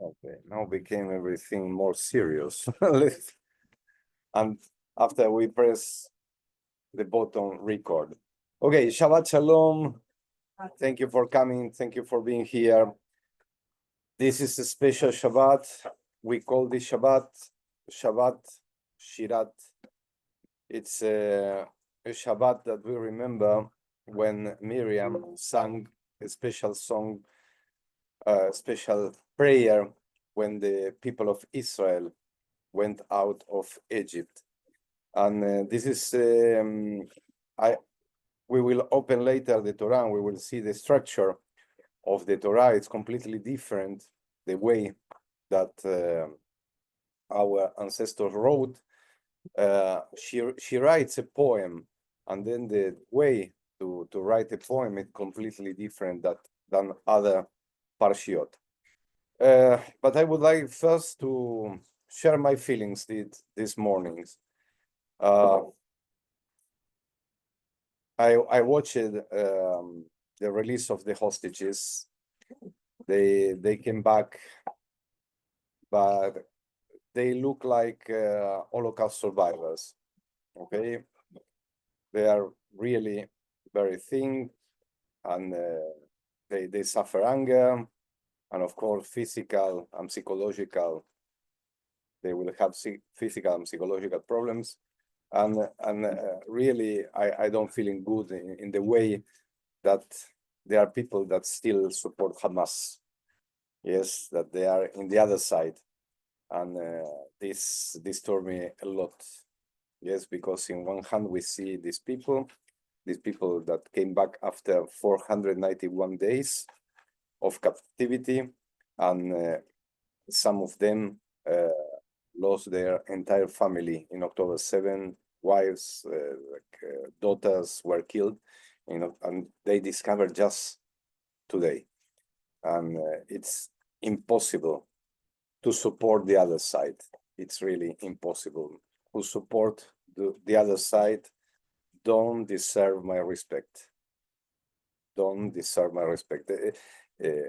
Okay, now became everything more serious. And after we press the button record. Okay, Shabbat Shalom. Thank you for coming. Thank you for being here. This is a special Shabbat. We call this Shabbat Shirat. It's a Shabbat that we remember when Miriam sang a special song, a special prayer when the people of Israel went out of Egypt. And this is, we will open later the Torah and we will see the structure of the Torah. It's completely different, the way that our ancestors wrote. She writes a poem, and then the way to write a poem is completely different than other parshiot. But I would like first to share my feelings this morning. I watched the release of the hostages. They came back, but they look like Holocaust survivors. Okay, they are really very thin, and they suffer anger, and of course physical and psychological. They will have physical and psychological problems, and really I don't feeling good in the way that there are people that still support Hamas. Yes, that they are in the other side, and this disturbs me a lot. Yes, because in one hand we see these people that came back after 491 days of captivity, and some of them lost their entire family in October 7. Wives, daughters were killed, and they discovered just today. And it's impossible to support the other side. It's really impossible. Who support the other side don't deserve my respect. Don't deserve my respect.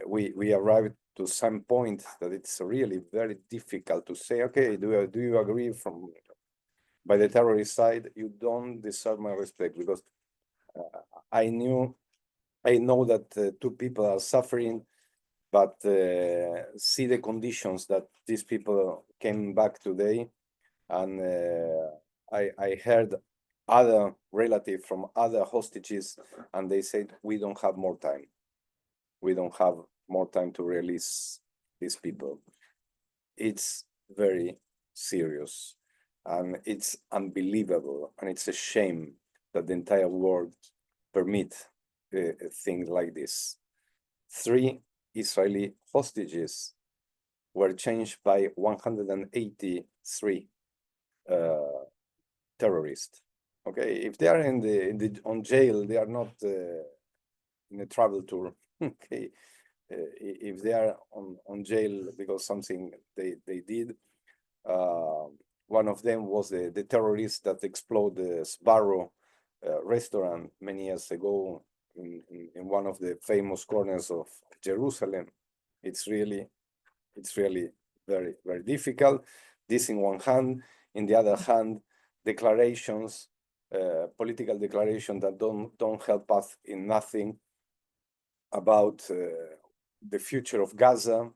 We arrived to some point that it's really very difficult to say, okay, do you agree by the terrorist side? You don't deserve my respect, because I know that two people are suffering, but see the conditions that these people came back today, and I heard other relatives from other hostages, and they said, we don't have more time. We don't have more time to release these people. It's very serious, and it's unbelievable, and it's a shame that the entire world permit things like this. 3 Israeli hostages were changed by 183 terrorists. Okay, if they are on jail, they are not in a travel tour. Okay, if they are on jail because something they did, one of them was the terrorist that exploded the Sbarro restaurant many years ago in one of the famous corners of Jerusalem. It's really very, very difficult. This in one hand. In the other hand, declarations, political declarations that don't help us in nothing about the future of Gaza,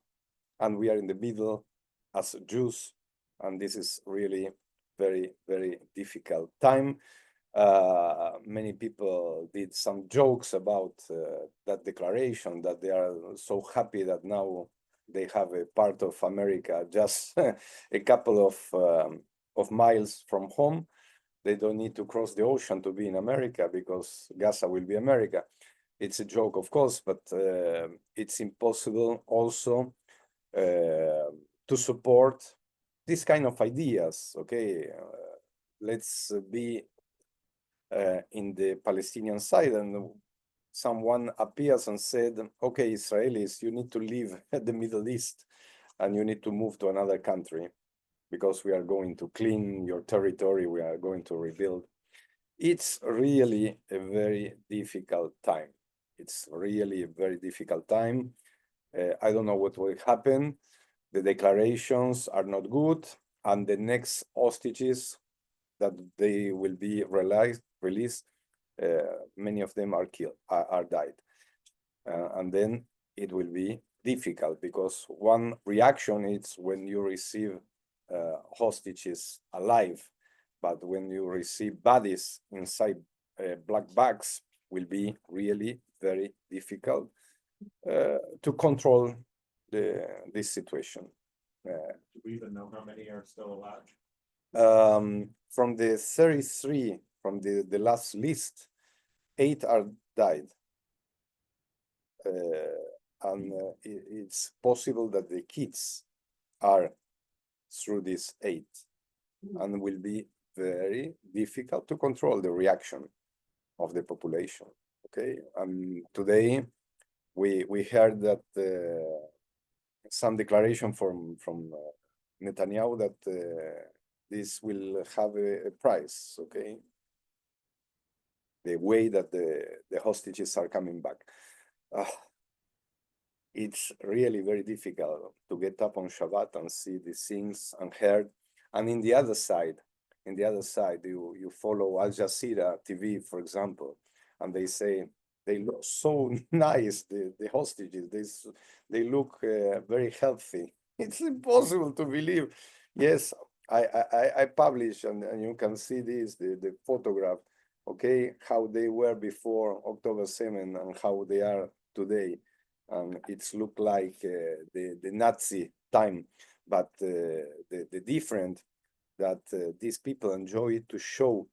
and we are in the middle as Jews, and this is really very, very difficult time. Many people did some jokes about that declaration, that they are so happy that now they have a part of America just a couple of miles from home. They don't need to cross the ocean to be in America, because Gaza will be America. It's a joke, of course, but it's impossible also to support this kind of ideas. Okay, let's be in the Palestinian side, and someone appears and said, okay, Israelis, you need to leave the Middle East and you need to move to another country, because we are going to clean your territory, we are going to rebuild. It's really a very difficult time. It's really a very difficult time. I don't know what will happen. the declarations are not good, and the next hostages that they will be released, many of them are killed, are died. And then it will be difficult, because one reaction is when you receive hostages alive, but when you receive bodies inside black bags, will be really very difficult to control this situation. Do we even know how many are still alive? From the 33, from the last list, 8 are died. And it's possible that the kids are through this 8, and will be very difficult to control the reaction of the population. Okay, and today we heard that some declaration from Netanyahu that this will have a price. Okay, the way that the hostages are coming back. It's really very difficult to get up on Shabbat and see these things and heard. And in the other side, you follow Al Jazeera TV, for example, and they say they look so nice, the hostages. They look very healthy. It's impossible to believe. Yes, I publish, and you can see this, the photograph, okay, how they were before October 7 and how they are today. It's look like the Nazi time, but the different that these people enjoy to show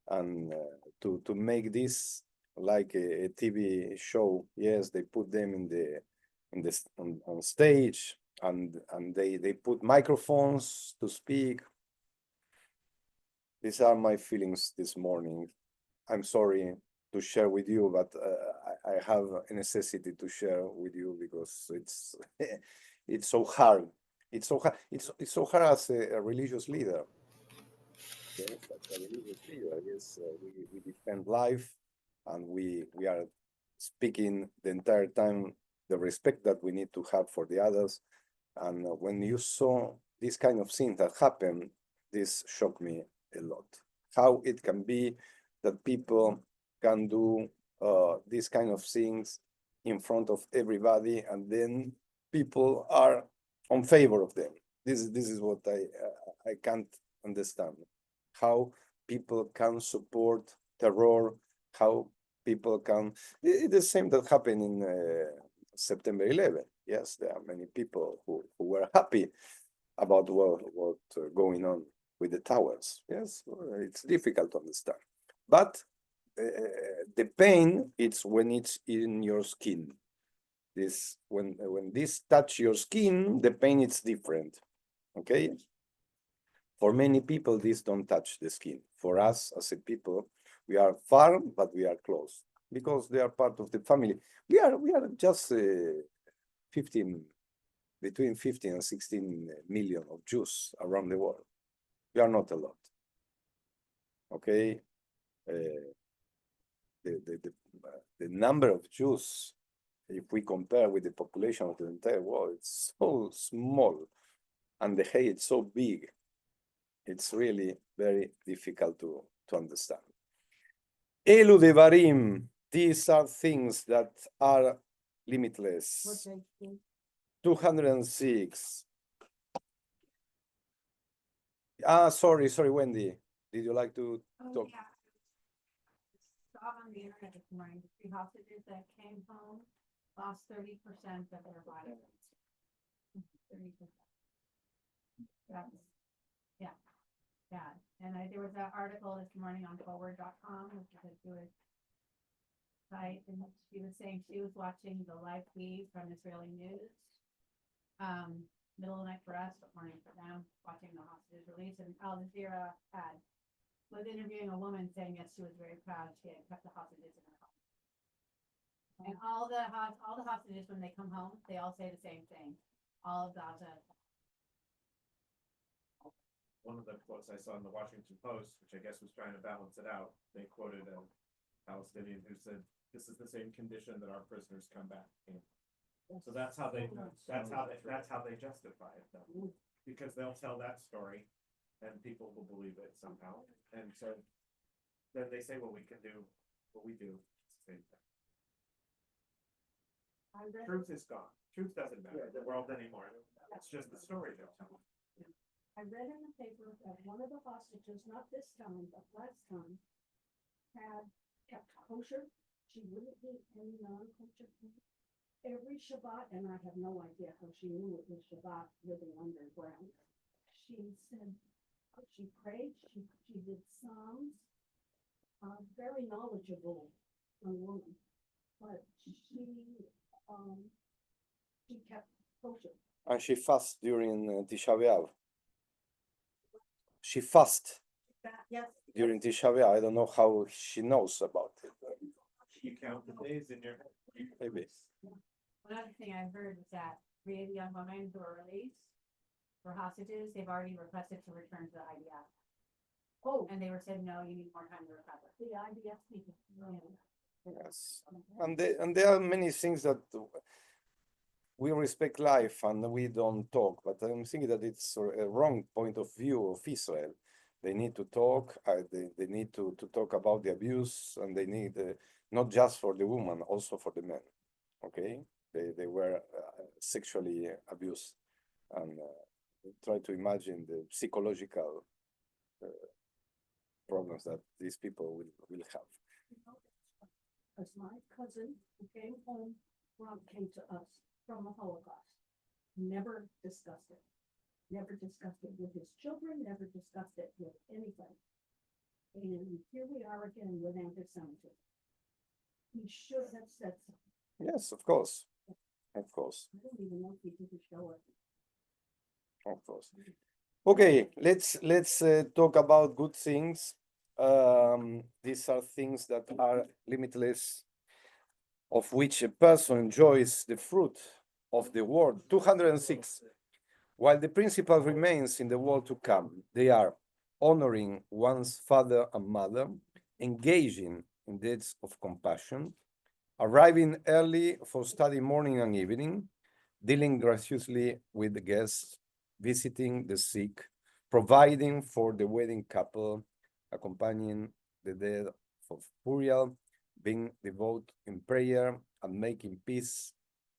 and to make this like a TV show. Yes, they put them on stage, and they put microphones to speak. These are my feelings this morning. I'm sorry to share with you, but I have a necessity to share with you, because it's so hard. It's so hard. It's so hard as a religious leader. Yes, as a religious leader, yes, we defend life, and we are speaking the entire time the respect that we need to have for the others. And when you saw this kind of thing that happened, this shocked me a lot. How it can be that people can do these kind of things in front of everybody, and then people are on favor of them. This is what I can't understand. How people can support terror, how people can. It's the same that happened in September 11. Yes, there are many people who were happy about what going on with the towers. Yes, it's difficult to understand. But the pain, it's when it's in your skin. This when this touch your skin, the pain is different. Okay. For many people, this don't touch the skin. For us as a people, we are far, but we are close, because they are part of the family. We are just 15, between 15 and 16 million of Jews around the world. We are not a lot. Okay. The number of Jews, if we compare with the population of the entire world, it's so small, and the hate so big. It's really very difficult to understand. Elu devarim, these are things that are limitless. 206. Sorry, Wendy. Did you like to talk? Yeah. Saw on the internet this morning, the 3 hostages that came home lost 30% of their body weight. 30%. That's, yeah. And there was an article this morning on forward.com, which is a Jewish site, and she was saying she was watching the live feed from Israeli news. Middle of the night for us, but morning for them, watching the hostages release. And Al Jazeera was interviewing a woman saying, yes, she was very proud she had kept the hostages in her home. And all the hostages, when they come home, they all say the same thing. All of Gaza. One of the quotes I saw in the Washington Post, which I guess was trying to balance it out, they quoted a Palestinian who said, "This is the same condition that our prisoners come back in." So that's how they justify it though. Because they'll tell that story and people will believe it somehow. And so then they say, well, we can do what we do. It's the same thing. I read, Truth is gone. Truth doesn't matter in the world anymore. It's just the story they'll tell. I read in the paper that one of the hostages, not this time, but last time, had kept kosher. She wouldn't eat any non-kosher food. Every Shabbat, and I have no idea how she knew it was Shabbat living underground. She said, she prayed, she did Psalms, very knowledgeable young woman, but she kept kosher. And she fasts during Tisha B'Av. She fasts Yes. during Tisha B'Av. I don't know how she knows about it. You count the days in your head. Maybe. One other thing I heard is that 3 of the young women who were released were hostages. They've already requested to return to the IDF. Oh, And they were said, no, you need more time to recover. the IDF people. Yes. And there are many things that we respect life and we don't talk, but I'm thinking that it's a wrong point of view of Israel. They need to talk, they need to talk about the abuse, and they need not just for the woman, also for the men. Okay? They were sexually abused, and try to imagine the psychological problems that these people will have. Because my cousin who came home came to us from the Holocaust, never discussed it. Never discussed it with his children, never discussed it with anybody. And here we are again with anti-Semitism. He should have said something. Yes, of course. Of course. I don't even know if he did show it. Of course. Okay, let's talk about good things. These are things that are limitless, of which a person enjoys the fruit of the world. 206. While the principle remains in the world to come, they are honoring one's father and mother, engaging in deeds of compassion, arriving early for study morning and evening, dealing graciously with the guests, visiting the sick, providing for the wedding couple, accompanying the dead of burial, being devout in prayer, and making peace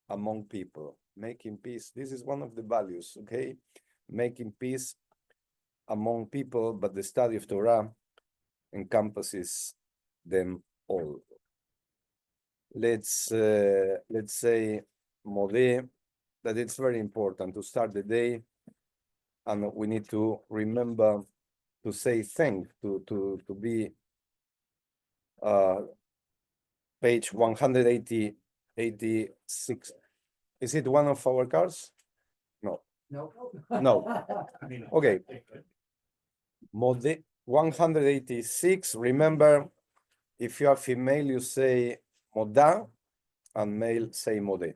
among people. Making peace, this is one of the values, okay? Making peace among people, but the study of Torah encompasses them all. Let's say modeh, that it's very important to start the day, and we need to remember to say thank, to be page 186. Is it one of our cards? No. No. No. I mean, Okay. they could. Modeh 186. Remember, if you are female, you say moda, and male say modeh.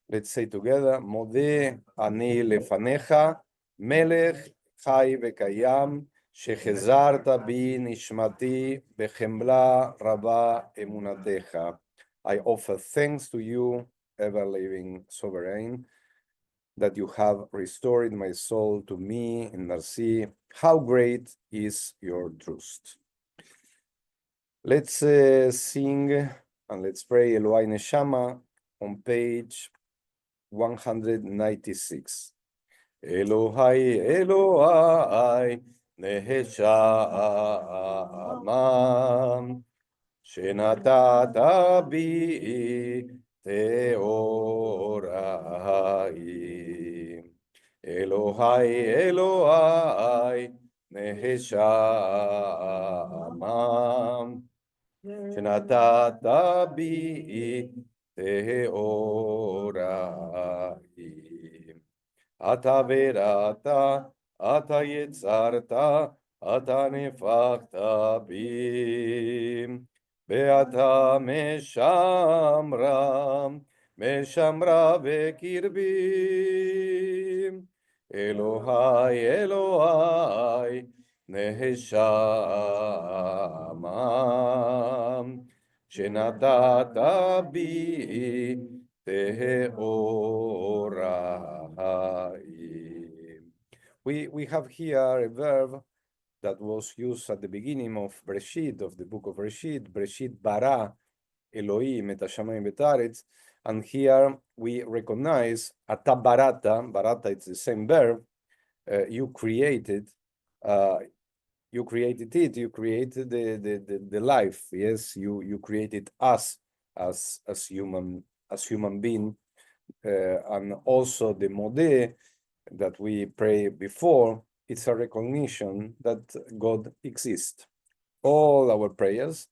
Let's say together, modeh ani lefanecha, melech chai vekayam, shechezarta bi nishmati bechemla rabba emunatecha. I offer thanks to you, ever-living sovereign, that you have restored my soul to me in mercy. How great is your trust. Let's sing and let's pray Elohai Neshama on page 196. Elohai, Elohai, Neshama, Shenatata bi Teorai. Elohai, Elohai, Neshama, Shenatata bi Teorai. Ata verata, ata yetzarta, ata nefachta bim. Beata meshamra, meshamra vekirbi. Elohai, Elohai, neshama, shenatata bi Tehoraim. We have here a verb that was used at the beginning of Breshit, of the book of Breshit bara Elohim et hashamayim v'taretz, and here we recognize ata barata, it's the same verb, you created it, you created the life, yes, you created us as human being, and also the modeh that we pray before, it's a recognition that God exists. All our prayers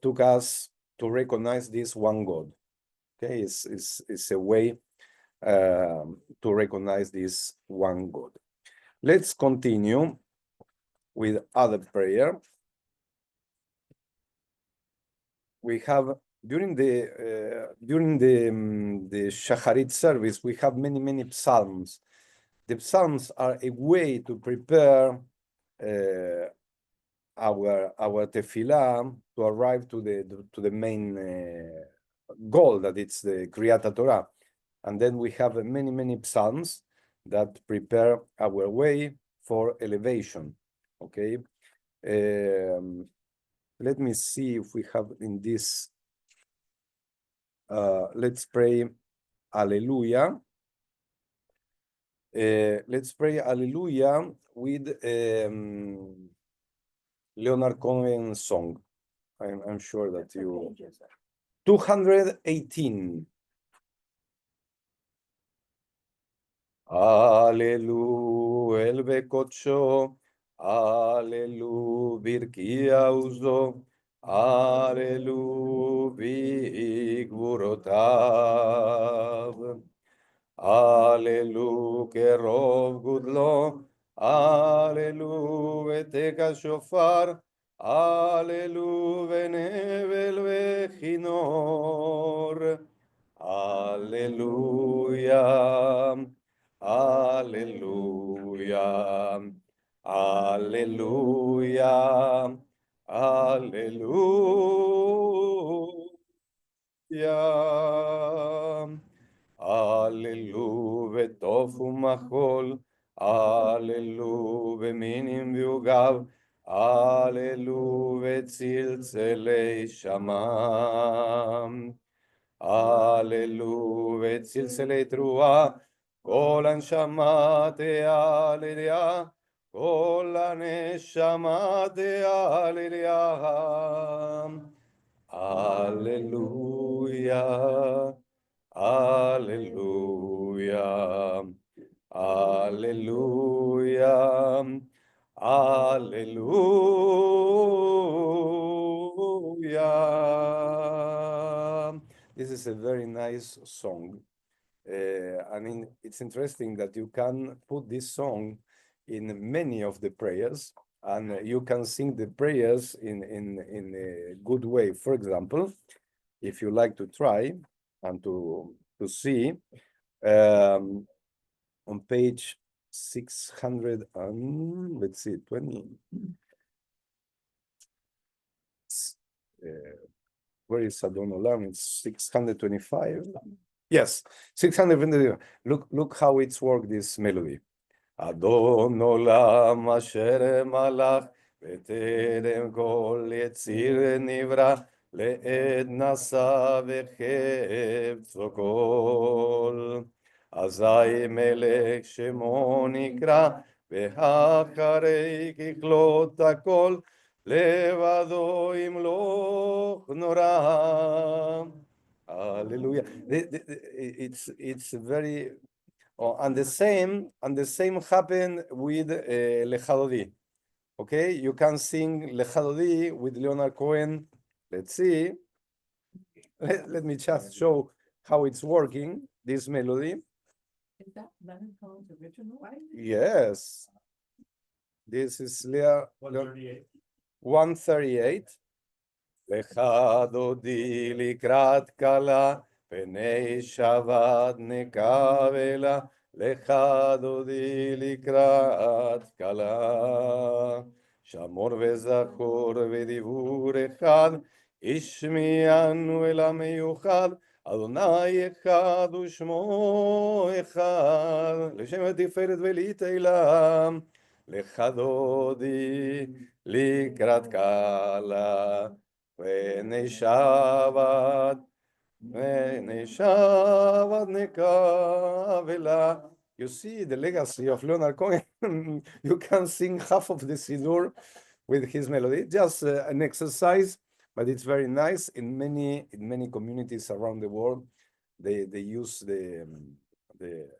took us to recognize this one God. Okay, it's a way to recognize this one God. Let's continue with other prayer. We have during the Shacharit service, we have many psalms. The psalms are a way to prepare our tefillah to arrive to the main goal, that it's the Kriyat Torah, and then we have many psalms that prepare our way for elevation. Okay, let me see if we have in this. Let's pray Alleluia. Let's pray Alleluia with Leonard Cohen song. I'm sure that you. 218. Allelu el bekocho, Allelu birkia uzo, Allelu bigvurotav, Allelu kerov gudlo, Allelu veteka shofar, Allelu venevel vechinor, Alleluia. Alleluia, alleluia, alleluia. Alleluia, tofu machol, alleluia, minim viugav, alleluia, tzilzelei shamam. Alleluia, tzilzelei trua, כל הנשמה תהלליה, כל הנשמה תהלליה. Alleluia, alleluia, alleluia, alleluia. This is a very nice song. I mean, it's interesting that you can put this song in many of the prayers, and you can sing the prayers in a good way. For example, if you like to try and to see, on page 600 and let's see, 20. Where is Adon Olam? It's 625. Yes, 620. Look how it's worked, this melody. Adon Olam asher malach v'terem kol yetzir nivra le'ed nasa v'chefzo kol. Azai melech shemo nikra v'hacharei kichlot hakol levado imloch nora. Hallelujah. It's very, and the same happened with Lecha Dodi. Okay, you can sing Lecha Dodi with Leonard Cohen. Let's see. Let me just show how it's working, this melody. Is that Leonard Cohen's original? Yes. This is Leah 138. 138. Lecha Dodi likrat kala, penei shavad nekavela, Lecha Dodi likrat kala. Shamor וזכור ודיבור אחד, השמיענו אל המיוחד, אדוני אחד ושמו אחד, לשם התפארת ולתהילה, לך דודי לקראת קהלה, ונשבת נקבלה. You see the legacy of Leonard Cohen. You can sing half of the Siddur with his melody. Just an exercise, but it's very nice. In many communities around the world, they use the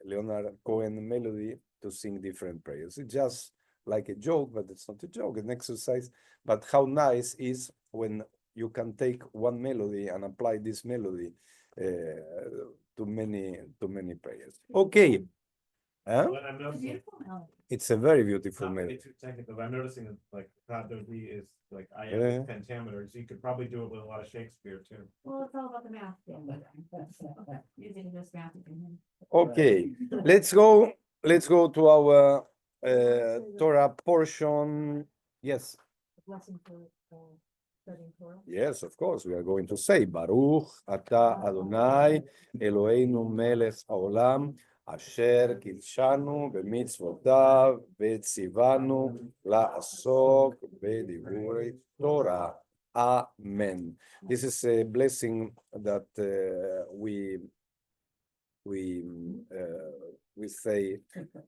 Leonard Cohen melody to sing different prayers. It's just like a joke, but it's not a joke, an exercise. But how nice is when you can take one melody and apply this melody to many prayers. Okay. Huh? But I'm noticing, Beautiful melody. It's a very beautiful not to melody. get too technical, but I'm noticing that like Dodi is like I am Yeah. with pentameter, so you could probably do it with a lot of Shakespeare too. Well, it's all about the math. Using just math. Okay, let's go to our Torah portion. Yes, Blessing for studying Torah. yes, of course. We are going to say Baruch Ata Adonai Eloheinu Melech Haolam Asher Kidshanu B'mitzvotav V'tzivanu La'asok B'divrei Torah. Amen. This is a blessing that we say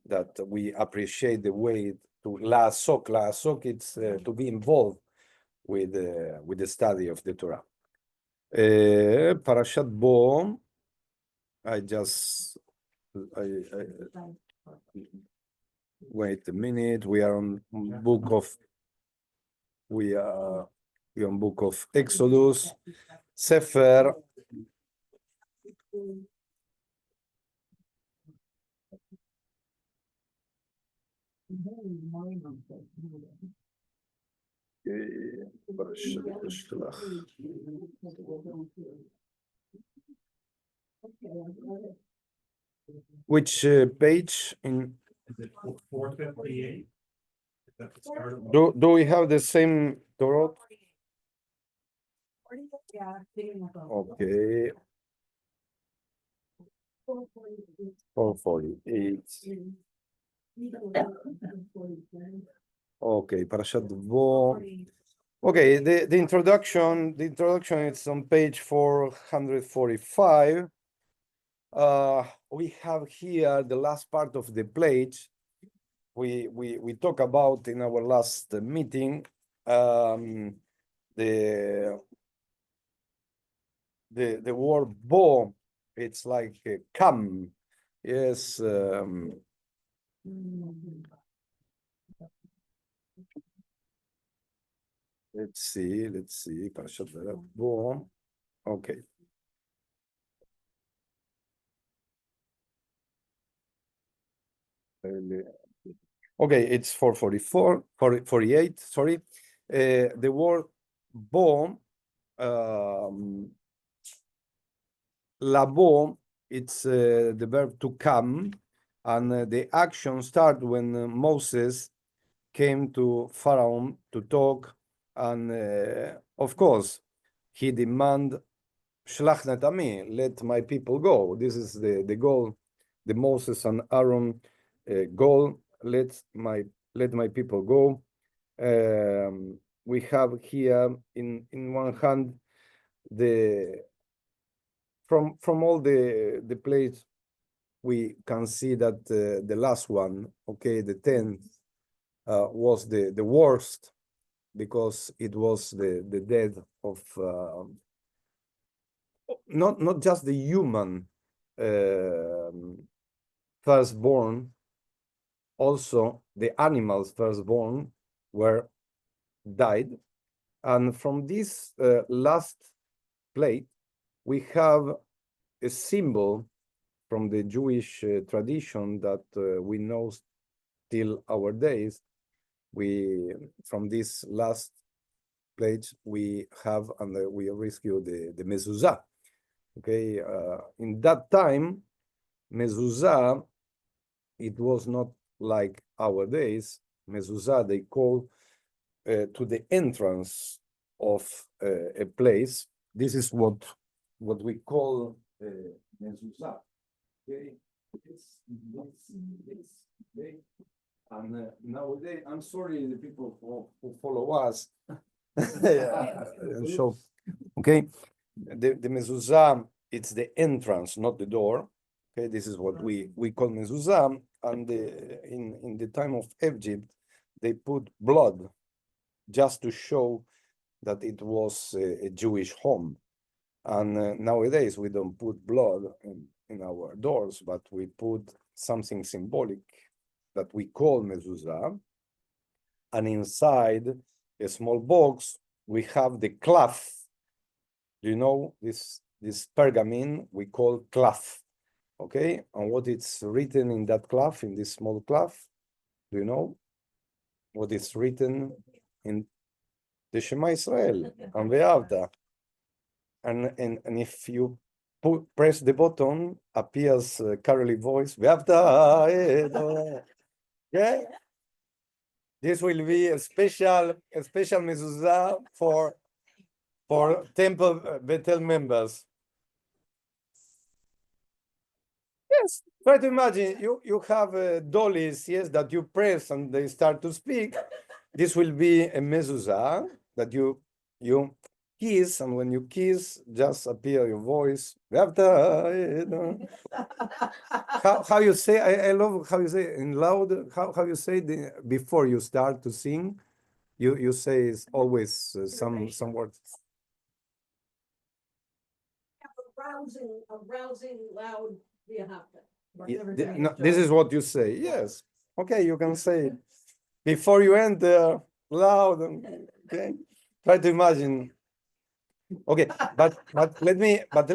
that we appreciate the way to la'asok. La'asok, it's to be involved with the study of the Torah. Parashat Bo, wait a minute. We are on book of Exodus, Sefer. Parashat Shlach. Which page in? Is it 458? Is that the start of? Do we have the same Torah? Yeah. Okay. 448. Okay, Parashat Bo. Okay, the introduction is on page 445. We have here the last part of the page. We talk about in our last meeting the word bo. It's like come. Yes. Let's see. Parashat Bo. Okay. Okay, it's 448, sorry. The word bo, labo, it's the verb to come, and the action start when Moses came to Pharaoh to talk, and of course, he demand, Shlach nat ami, let my people go. This is the goal, the Moses and Aaron goal. Let my people go. We have here in one hand from all the plates we can see that the last one, okay, the 10th was the worst, because it was the death of not just the human firstborn, also the animals firstborn were died. And from this last plate, we have a symbol from the Jewish tradition that we know till our days. From this last plate, we have and we rescue the mezuzah. Okay, in that time, mezuzah, it was not like our days. Mezuzah, they call to the entrance of a place. This is what we call mezuzah. Okay, this, okay. And nowadays, I'm sorry, the people who follow us. So, okay, the mezuzah, it's the entrance, not the door. Okay, this is what we call mezuzah. And in the time of Egypt, they put blood just to show that it was a Jewish home. And nowadays we don't put blood in our doors, but we put something symbolic that we call mezuzah. And inside a small box, we have the cloth. Do you know this pergamene we call cloth? Okay, and what it's written in that cloth, in this small cloth? Do you know what is written in the Shema Israel and Ve'avta? And if you press the button, appears Carolee voice, Ve'avta Elohecha. Yeah, this will be a special mezuzah for Temple Bethel members. Yes, try to imagine you have dollies, yes, that you press and they start to speak. This will be a mezuzah that you kiss, and when you kiss, just appear your voice. How you say? I love how you say in loud. How you say before you start to sing? You say it's always some words. A rousing, loud Viahafta. No, this is what you say. Yes. Okay, you can say it. Before you enter, loud. Okay. Try to imagine. Okay, but let me but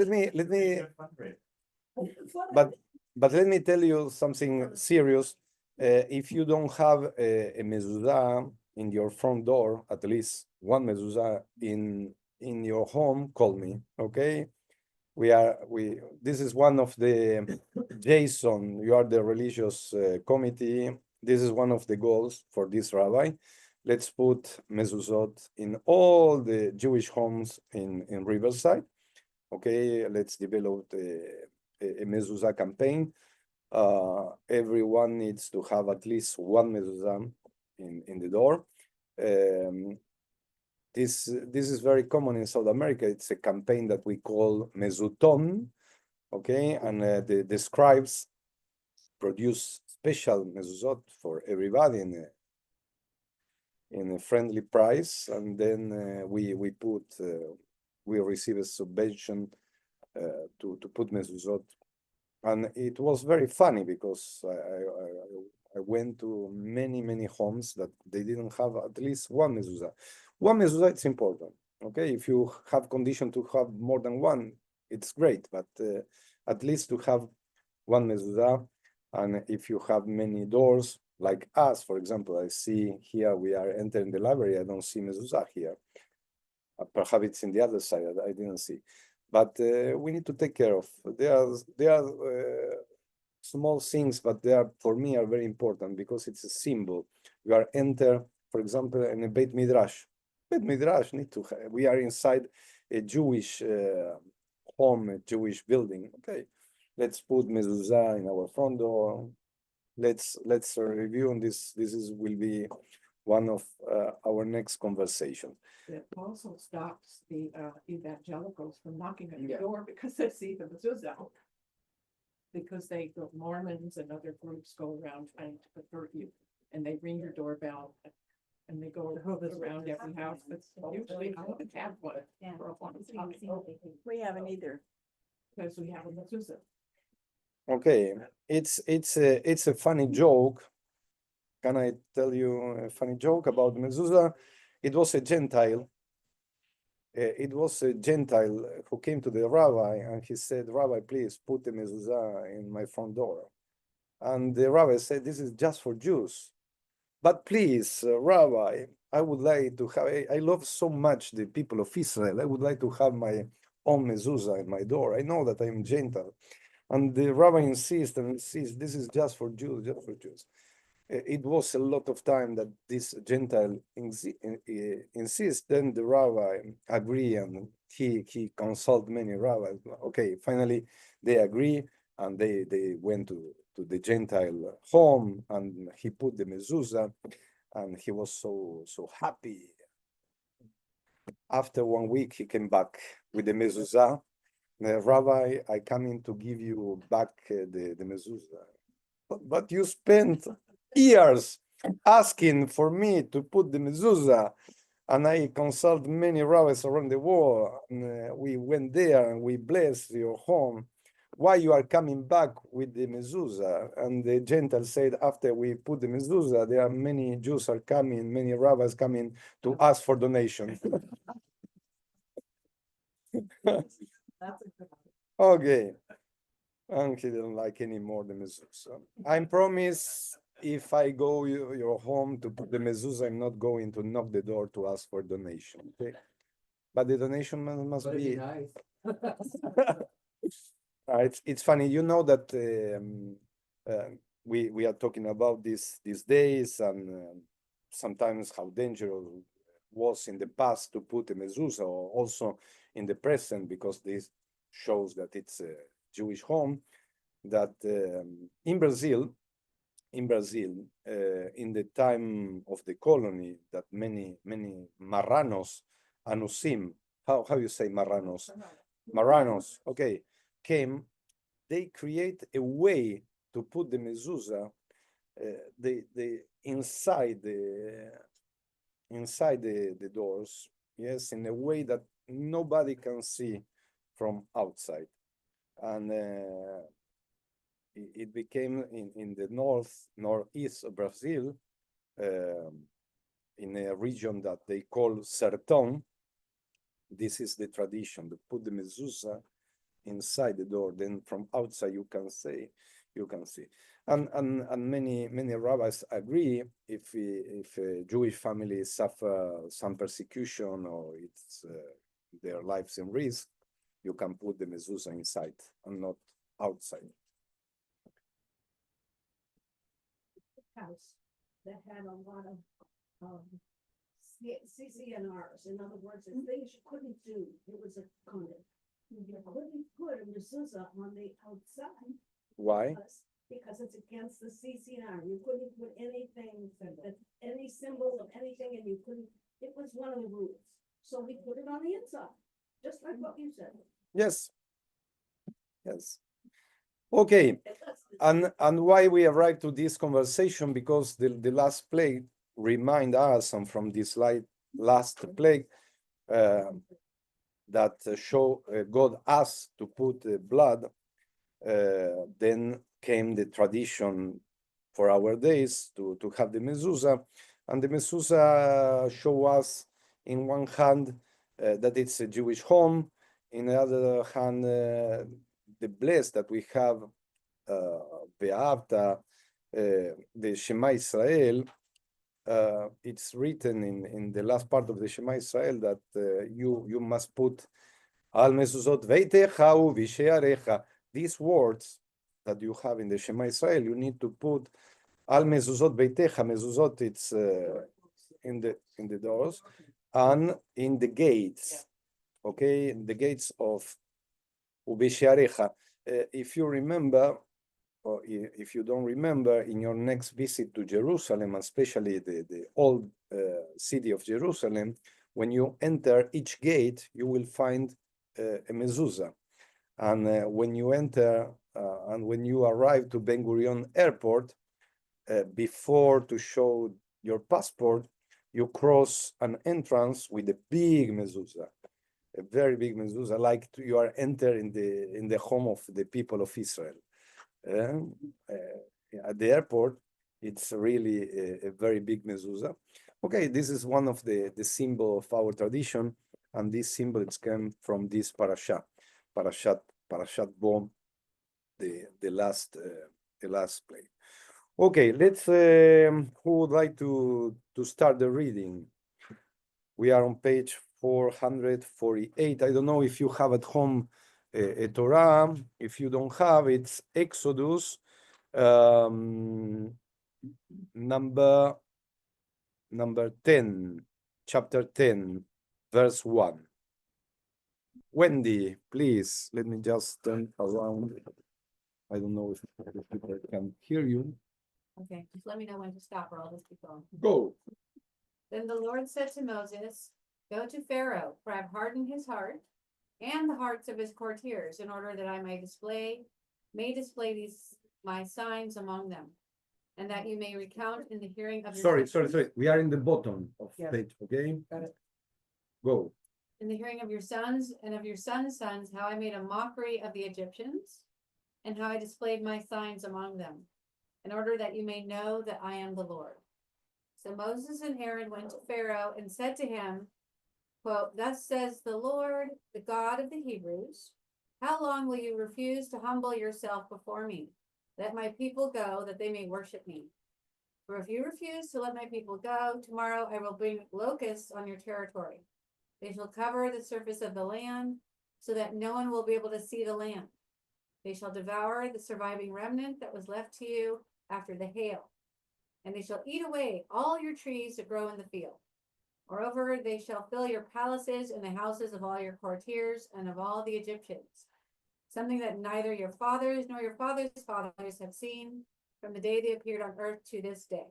let me tell you something serious. If you don't have a mezuzah in your front door, at least one mezuzah in your home, call me. Okay. This is one of the Jason, you are the religious committee. This is one of the goals for this rabbi. Let's put mezuzot in all the Jewish homes in Riverside. Okay, let's develop a mezuzah campaign. Everyone needs to have at least one mezuzah in the door. This is very common in South America. It's a campaign that we call mezuton, okay? And the scribes produce special mezuzot for everybody in a friendly price, and then we receive a subvention to put mezuzot. And it was very funny because I went to many homes that they didn't have at least one mezuzah. One mezuzah, it's important. Okay, if you have condition to have more than one, it's great, but at least to have one mezuzah. And if you have many doors, like us, for example, I see here we are entering the library. I don't see mezuzah here. Perhaps it's in the other side. I didn't see, but we need to take care of. There are small things, but they are for me are very important because it's a symbol. You are enter, for example, in a Beit Midrash. Beit Midrash need to. We are inside a Jewish home, a Jewish building. Okay, let's put mezuzah in our front door. Let's review on this. Will be one of our next conversation. It also stops the evangelicals from knocking on your door because they see the mezuzah. Because the Mormons and other groups go around trying to convert you, and they ring your doorbell, and they go around every house. But usually I don't have one for a long time. We haven't either. Because we have a mezuzah. Okay, it's a funny joke. Can I tell you a funny joke about mezuzah? It was a Gentile. It was a Gentile who came to the rabbi and he said, "Rabbi, please put the mezuzah in my front door." And the rabbi said, "This is just for Jews. But please, Rabbi, I would like to have, I love so much the people of Israel. I would like to have my own mezuzah in my door. I know that I'm Gentile." And the rabbi insists, this is just for Jews, just for Jews. it was a lot of time that this Gentile insists. Then the rabbi agree, and he consult many rabbis. Okay, finally they agree, and they went to the Gentile home, and he put the mezuzah, and he was so happy. After 1 week, he came back with the mezuzah. Rabbi, I come in to give you back the mezuzah. But you spent years asking for me to put the mezuzah, and I consult many rabbis around the world. And, we went there and we blessed your home. Why you are coming back with the mezuzah? And the Gentile said, after we put the mezuzah, there are many Jews are coming, many rabbis coming to ask for donation. That's a good one. Okay. And he didn't like any more the mezuzah. I promise if I go your home to put the mezuzah, I'm not going to knock the door to ask for donation. Okay? But the donation must But it'd be. be nice. It's funny, you know that we are talking about these days, and sometimes how dangerous was in the past to put a mezuzah, or also in the present, because this shows that it's a Jewish home. That in Brazil, in the time of the colony, that many marranos, anusim, how you say marranos? Marranos, okay, came. They create a way to put the mezuzah, the inside the doors, yes, in a way that nobody can see from outside, and it became in the northeast of Brazil, in a region that they call Sertão. This is the tradition, to put the mezuzah inside the door, then from outside you can see. And many rabbis agree, if a Jewish family suffer some persecution, or it's their lives in risk, you can put the mezuzah inside and not outside. House that had a lot of, CCNRs, in other words, the things you couldn't do, it was a kind of, you couldn't put a mezuzah on the outside. Why? Because it's against the CCNR, you couldn't put anything, any symbol of anything, and you couldn't, it was one of the rules. So we put it on the inside, just like what you said. Yes. Okay. And why we arrived to this conversation, because the last plague remind us, and from this last plague that show God asked to put blood, then came the tradition for our days to have the mezuzah, and the mezuzah show us in one hand that it's a Jewish home, in the other hand the bless that we have, Ve'avta, the Shema Israel. It's written in the last part of the Shema Israel that you must put Al mezuzot veitecha u'vishearecha. These words that you have in the Shema Israel, you need to put Al mezuzot veitecha. Mezuzot, it's in the doors and in the gates. Okay, the gates of u'vishearecha. If you remember, or if you don't remember, in your next visit to Jerusalem, especially the old city of Jerusalem, when you enter each gate, you will find a mezuzah. And when you enter and when you arrive to Ben Gurion Airport, before to show your passport, you cross an entrance with a big mezuzah, a very big mezuzah, like you are entering in the home of the people of Israel. At the airport, it's really a very big mezuzah. Okay, this is one of the symbol of our tradition, and this symbol came from this parashat Bo, the last play. Okay, let's. Who would like to start the reading? We are on page 448. I don't know if you have at home a Torah. If you don't have, it's Exodus number 10, chapter 10, verse 1. Wendy, please, let me just turn around. I don't know if people can hear you. Okay, just let me know when to stop or I'll just keep going. Go. Then the Lord said to Moses, go to Pharaoh, for I've hardened his heart and the hearts of his courtiers, in order that I may display these my signs among them, and that you may recount in the hearing of your Sorry. We are in the bottom of Yeah. page, okay? Got it. Go. in the hearing of your sons and of your sons' sons, how I made a mockery of the Egyptians, and how I displayed my signs among them, in order that you may know that I am the Lord. So Moses and Aaron went to Pharaoh and said to him, quote, thus says the Lord, the God of the Hebrews, how long will you refuse to humble yourself before me? Let my people go, that they may worship me. For if you refuse to let my people go, tomorrow I will bring locusts on your territory. They shall cover the surface of the land, so that no one will be able to see the land. They shall devour the surviving remnant that was left to you after the hail, and they shall eat away all your trees that grow in the field. Moreover, they shall fill your palaces and the houses of all your courtiers and of all the Egyptians, something that neither your fathers nor your fathers' fathers have seen from the day they appeared on earth to this day.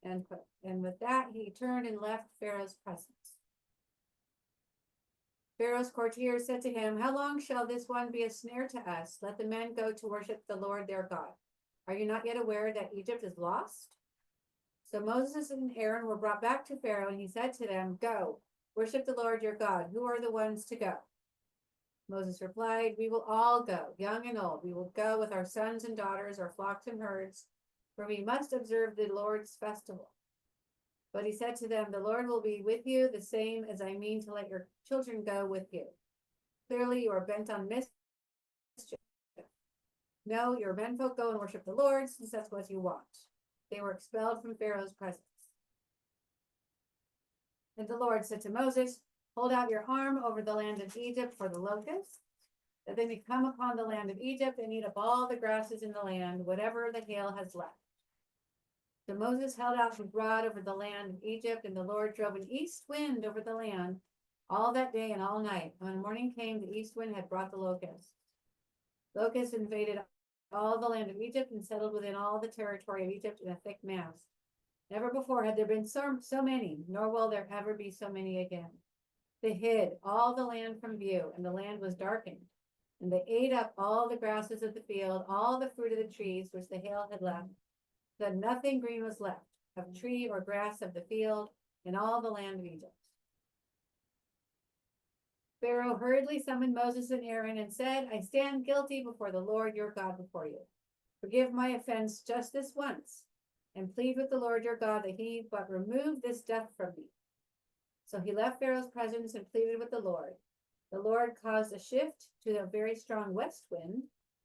And with that, he turned and left Pharaoh's presence. Pharaoh's courtiers said to him, how long shall this one be a snare to us? Let the men go to worship the Lord their God. Are you not yet aware that Egypt is lost? So Moses and Aaron were brought back to Pharaoh, and he said to them, go, worship the Lord your God. Who are the ones to go? Moses replied, we will all go, young and old. We will go with our sons and daughters, our flocks and herds, for we must observe the Lord's festival. But he said to them, the Lord will be with you, the same as I mean to let your children go with you. Clearly you are bent on mischief. No, your menfolk go and worship the Lord, since that's what you want. They were expelled from Pharaoh's presence. And the Lord said to Moses, hold out your arm over the land of Egypt for the locusts, that they may come upon the land of Egypt and eat up all the grasses in the land, whatever the hail has left. So Moses held out his rod over the land of Egypt, and the Lord drove an east wind over the land all that day and all night. When morning came, the east wind had brought the locusts. Locusts invaded all the land of Egypt and settled within all the territory of Egypt in a thick mass. Never before had there been so many, nor will there ever be so many again. They hid all the land from view, and the land was darkened. And they ate up all the grasses of the field, all the fruit of the trees which the hail had left, so that nothing green was left of tree or grass of the field in all the land of Egypt. Pharaoh hurriedly summoned Moses and Aaron and said, I stand guilty before the Lord your God before you. Forgive my offense just this once, and plead with the Lord your God that he but remove this death from me. So he left Pharaoh's presence and pleaded with the Lord. The Lord caused a shift to a very strong west wind,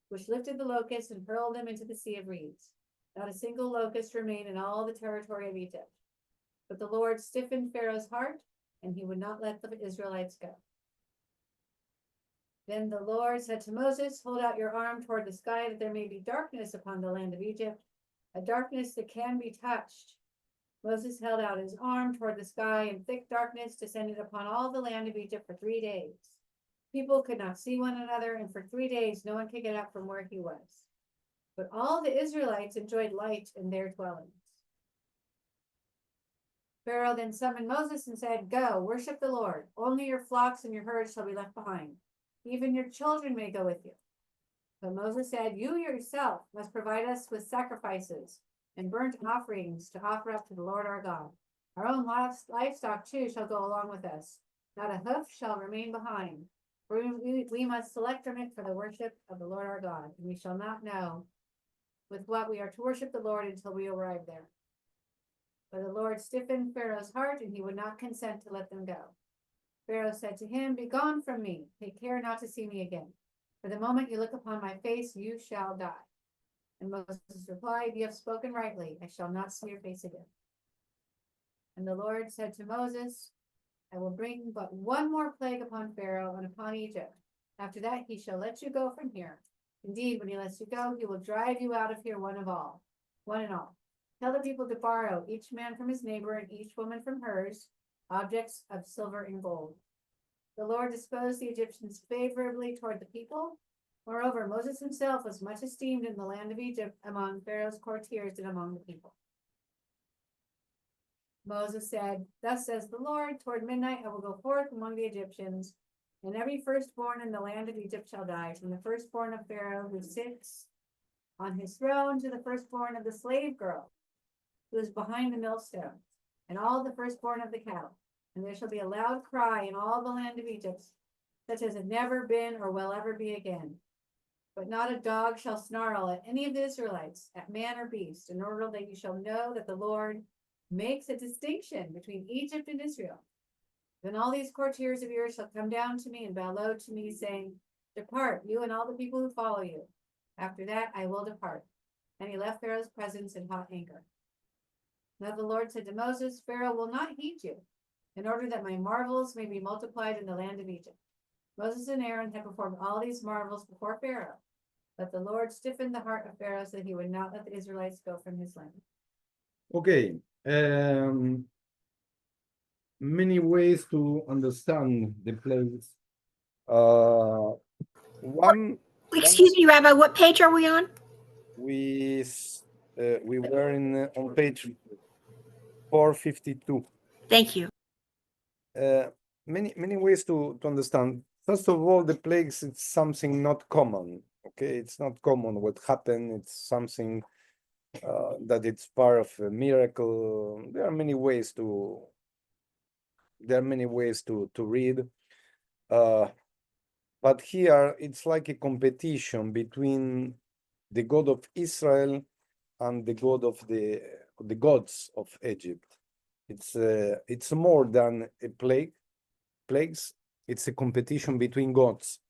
which lifted the locusts and hurled them into the Sea of Reeds. Not a single locust remained in all the territory of Egypt. But the Lord stiffened Pharaoh's heart, and he would not let the Israelites go. Then the Lord said to Moses, hold out your arm toward the sky, that there may be darkness upon the land of Egypt, a darkness that can be touched. Moses held out his arm toward the sky, and thick darkness descended upon all the land of Egypt for 3 days. People could not see one another, and for 3 days no one could get up from where he was. But all the Israelites enjoyed light in their dwellings. Pharaoh then summoned Moses and said, go, worship the Lord. Only your flocks and your herds shall be left behind. Even your children may go with you. But Moses said, you yourself must provide us with sacrifices and burnt offerings to offer up to the Lord our God. Our own livestock too shall go along with us. Not a hoof shall remain behind. For we must select from it for the worship of the Lord our God, and we shall not know with what we are to worship the Lord until we arrive there. But the Lord stiffened Pharaoh's heart, and he would not consent to let them go. Pharaoh said to him, be gone from me. Take care not to see me again. For the moment you look upon my face, you shall die. And Moses replied, you have spoken rightly. I shall not see your face again. And the Lord said to Moses, I will bring but one more plague upon Pharaoh and upon Egypt. After that, he shall let you go from here. Indeed, when he lets you go, he will drive you out of here one one and all. Tell the people to borrow, each man from his neighbor and each woman from hers, objects of silver and gold. The Lord disposed the Egyptians favorably toward the people. Moreover, Moses himself was much esteemed in the land of Egypt among Pharaoh's courtiers and among the people. Moses said, "Thus says the Lord, toward midnight I will go forth among the Egyptians, and every firstborn in the land of Egypt shall die, from the firstborn of Pharaoh who sits on his throne to the firstborn of the slave girl who is behind the millstone, and all the firstborn of the cattle. And there shall be a loud cry in all the land of Egypt, such as had never been or will ever be again. But not a dog shall snarl at any of the Israelites, at man or beast, in order that you shall know that the Lord makes a distinction between Egypt and Israel. Then all these courtiers of yours shall come down to me and bow low to me, saying, Depart, you and all the people who follow you. After that I will depart." And he left Pharaoh's presence in hot anger. Now the Lord said to Moses, "Pharaoh will not heed you, in order that my marvels may be multiplied in the land of Egypt." Moses and Aaron had performed all these marvels before Pharaoh, but the Lord stiffened the heart of Pharaoh so that he would not let the Israelites go from his land. Okay. Many ways to understand the place. One. Excuse me, Rabbi, what page are we on? We were on page 452. Thank you. Many ways to understand. First of all, the plagues, it's something not common. Okay, it's not common what happened. It's something that it's part of a miracle. There are many ways to read. But here it's like a competition between the God of Israel and the God of the gods of Egypt. It's more than a plagues. It's a competition between gods,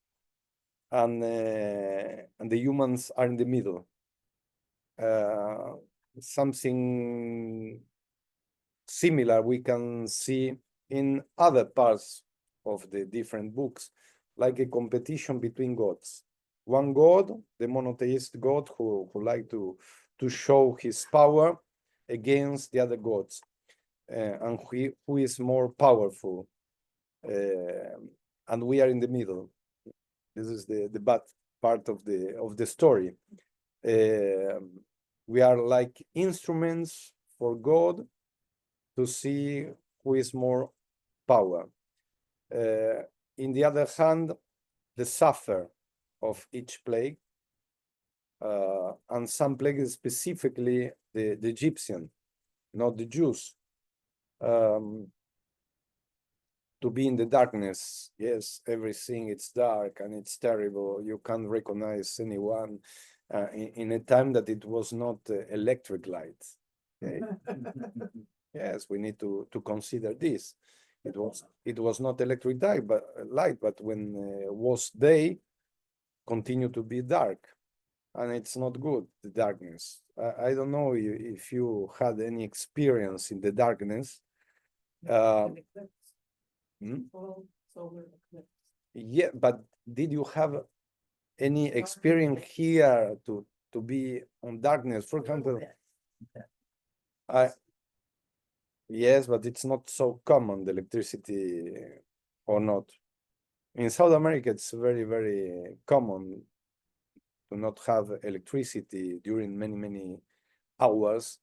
and the humans are in the middle. Something similar we can see in other parts of the different books, like a competition between gods. One God, the monotheist God, who like to show his power against the other gods, and who is more powerful, and we are in the middle. This is the bad part of the story. We are like instruments for God to see who is more power. In the other hand, the suffer of each plague, and some plagues, specifically the Egyptian, not the Jews, to be in the darkness. Yes, everything it's dark and it's terrible. You can't recognize anyone in a time that it was not electric lights. Okay? Yes, we need to consider this. It was not electric light, but when was day, continue to be dark, and it's not good, the darkness. I don't know if you had any experience in the darkness. An eclipse. Hmm? Full solar eclipse. Yeah, but did you have any experience here to be on darkness? For example, yes, but it's not so common, the electricity, or not. In South America, it's very, very common to not have electricity during many hours,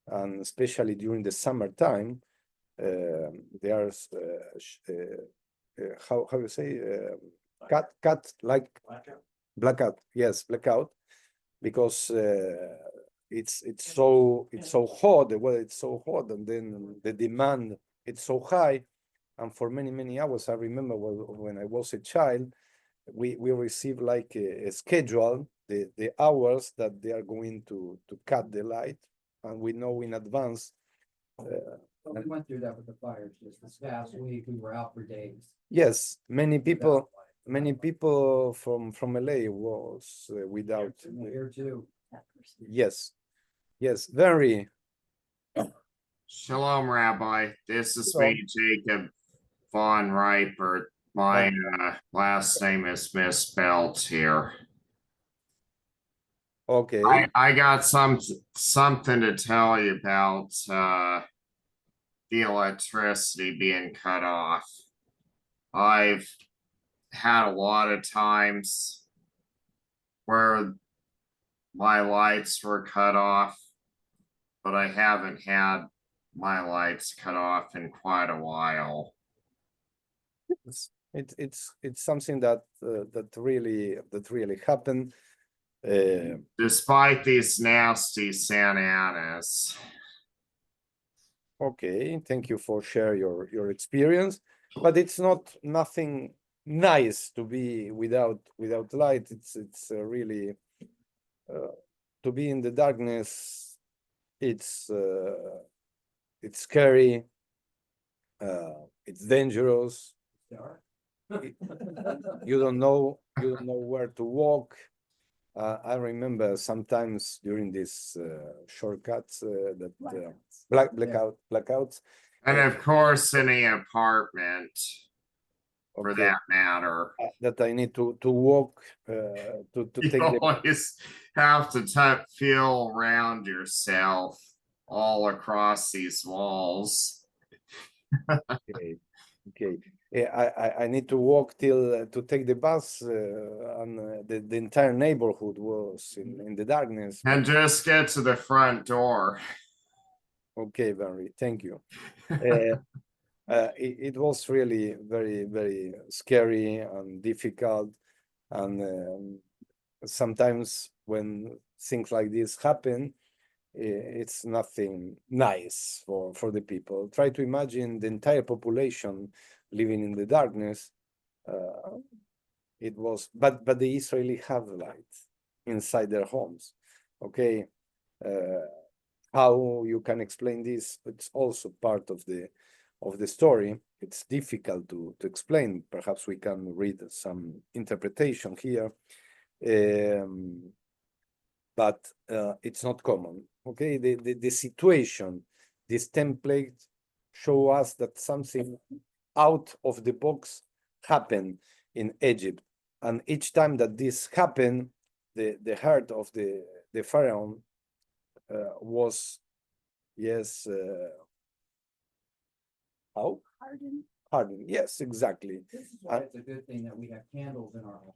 and especially during the summertime. There's how you say cut like blackout. Yes, blackout, because it's so hot. The weather it's so hot, and then the demand it's so high, and for many hours. I remember when I was a child, we received like a schedule, the hours that they are going to cut the light, and we know in advance. We went through that with the fires just this past week. We were out for days. Yes, many people from LA was without. Here too. Yes, very. Shalom, Rabbi. This is Shalom. me, Jacob Von Riper. My last name is misspelled here. Okay. I got something to tell you about the electricity being cut off. I've had a lot of times where my lights were cut off, but I haven't had my lights cut off in quite a while. It's something that that really happened. Despite these nasty Santa Anas. Okay, thank you for share your experience, but it's not nothing nice to be without light. It's really to be in the darkness. It's scary. It's dangerous. Dark. You don't know where to walk. I remember sometimes during these shortcuts that blackouts. And of course, in a apartment, for Okay, that matter, that I need to walk to you take the always have to feel around yourself all across these walls. okay. Okay. Yeah, I need to walk till to take the bus, and the entire neighborhood was in the darkness. And just get to the front door. Okay, Barry, thank you. It was really very scary and difficult, and sometimes when things like this happen, it's nothing nice for the people. Try to imagine the entire population living in the darkness. It was, but the Israeli have light inside their homes. Okay, how you can explain this? It's also part of the story. It's difficult to explain. Perhaps we can read some interpretation here, but it's not common. Okay, the situation, this template show us that something out of the box happened in Egypt, and each time that this happened, the heart of the pharaoh was, yes, how hardened. Yes, exactly. This is why it's a good thing that we have candles in our home.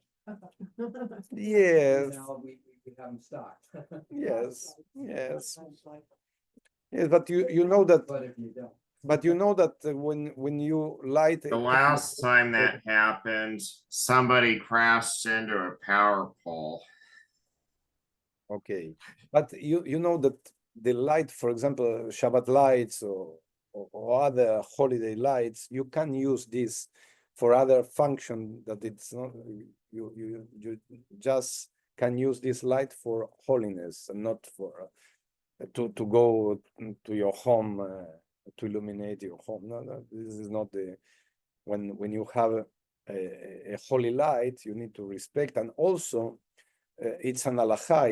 Yes, Now we have them stocked. yes, yes, yes. But you know that. But if you don't. But you know that when you light The last time that happened, somebody crashed into a power pole. okay, but you know that the light, for example, Shabbat lights or other holiday lights, you can use this for other function that it's not you just can use this light for holiness and not for to go to your home to illuminate your home. No, this is not the when you have a holy light, you need to respect, and also it's an halacha,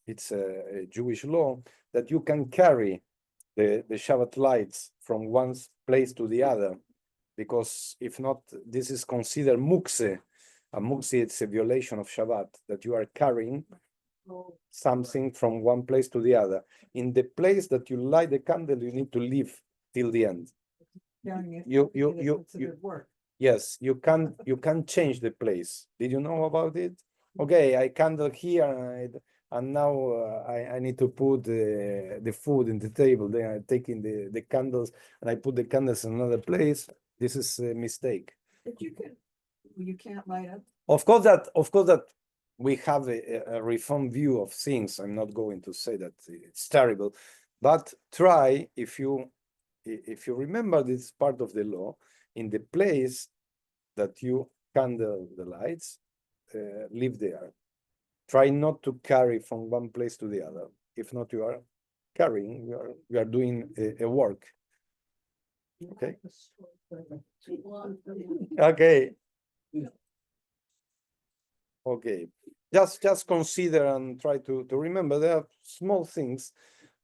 it's a Jewish law that you can carry the Shabbat lights from one place to the other, because if not, this is considered mukse. A mukse, it's a violation of Shabbat, that you are carrying something from one place to the other. In the place that you light the candle, you need to leave till the end. You yes, you can change the place. Did you know about it? Okay, I candle here, and now I need to put the food in the table. Then I'm taking the candles and I put the candles in another place. This is a mistake. But you can't light up. Of course that we have a reform view of things. I'm not going to say that it's terrible, but try, if you remember this part of the law, in the place that you candle the lights, live there. Try not to carry from one place to the other. If not, you are carrying, you are doing a work. Okay. Okay. Okay. Just consider and try to remember there are small things.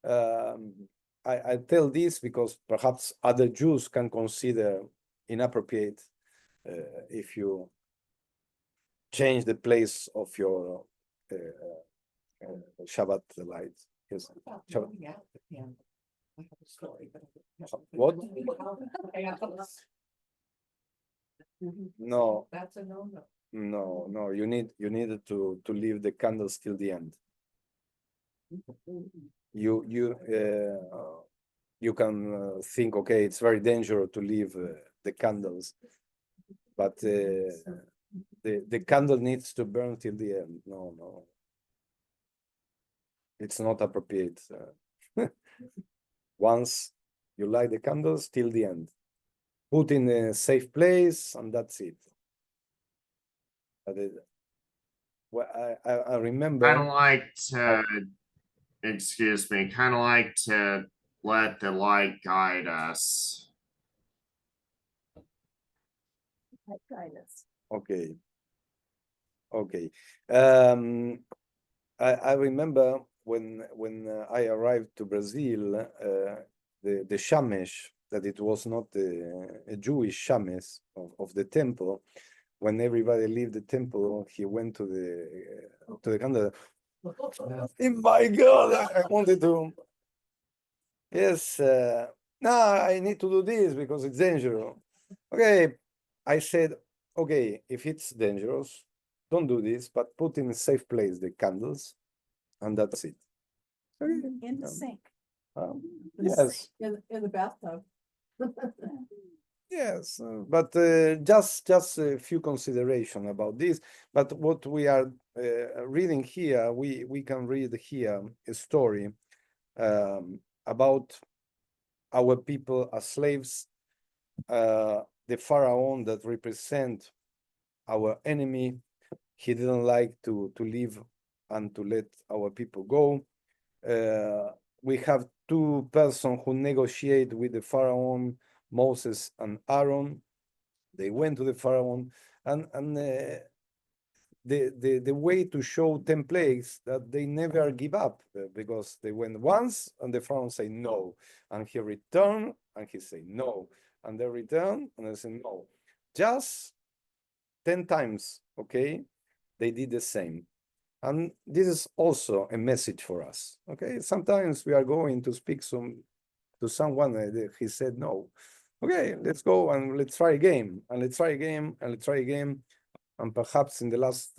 I tell this because perhaps other Jews can consider inappropriate if you change the place of your Shabbat lights. Yes. What about Shabbat. blowing out the candle? I have a story, but. What? No, That's a no-no. no. You need to leave the candles till the end. You can think, okay, it's very dangerous to leave the candles, but the candle needs to burn till the end. No, it's not appropriate. Once you light the candles till the end, put in a safe place, and that's it. But well, I remember. Kind of like to, excuse me, kind of like to let the light guide us. Okay. I remember when I arrived to Brazil, the shamesh, that it was not a Jewish shamesh of the temple. When everybody leave the temple, he went to the candle. Oh my God, I wanted to. Yes, no, I need to do this because it's dangerous. Okay, I said, okay, if it's dangerous, don't do this, but put in a safe place the candles, and that's it. In the sink. Yes, In the bathtub. yes, but just a few consideration about this. But what we are reading here, we can read here a story about our people as slaves, the Pharaoh that represent our enemy. He didn't like to leave and to let our people go. We have two persons who negotiate with the Pharaoh, Moses and Aaron. They went to the Pharaoh, and the way to show 10 plagues that they never give up, because they went once and the Pharaoh say no, and he returned and he say no, and they return and they say no. Just 10 times, okay? They did the same. And this is also a message for us, okay? Sometimes we are going to speak to someone, he said no. Okay, let's go and let's try again, and let's try again, and let's try again. And perhaps in the last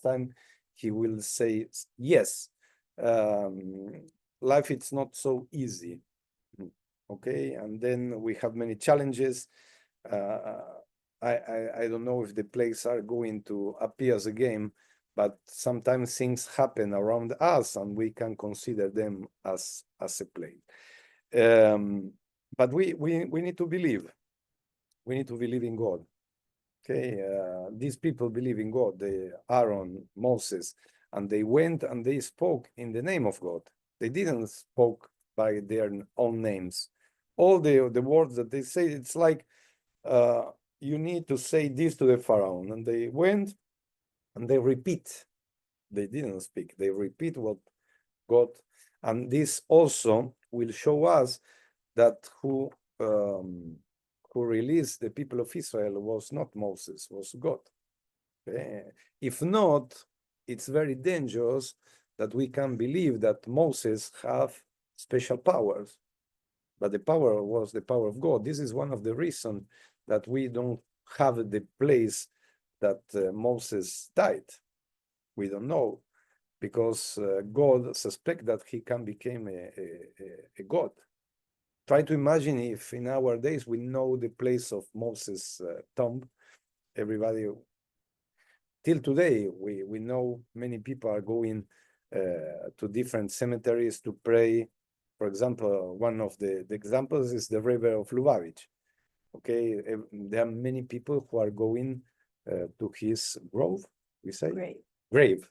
time, he will say yes. Life it's not so easy, okay? And then we have many challenges. I don't know if the plagues are going to appear again, but sometimes things happen around us, and we can consider them as a plague. But we need to believe. We need to believe in God. Okay, these people believe in God, Aaron, Moses, and they went and they spoke in the name of God. They didn't spoke by their own names. All the words that they say, it's like you need to say this to the Pharaoh, and they went and they repeat. They didn't speak. They repeat what God, and this also will show us that who released the people of Israel was not Moses, was God. If not, it's very dangerous that we can believe that Moses have special powers, but the power was the power of God. This is one of the reasons that we don't have the place that Moses died. We don't know, because God suspect that he can become a God. Try to imagine if in our days we know the place of Moses' tomb. Everybody, till today, we know many people are going to different cemeteries to pray. For example, one of the examples is the river of Lubavitch. Okay, there are many people who are going to his grove, we say? Grave.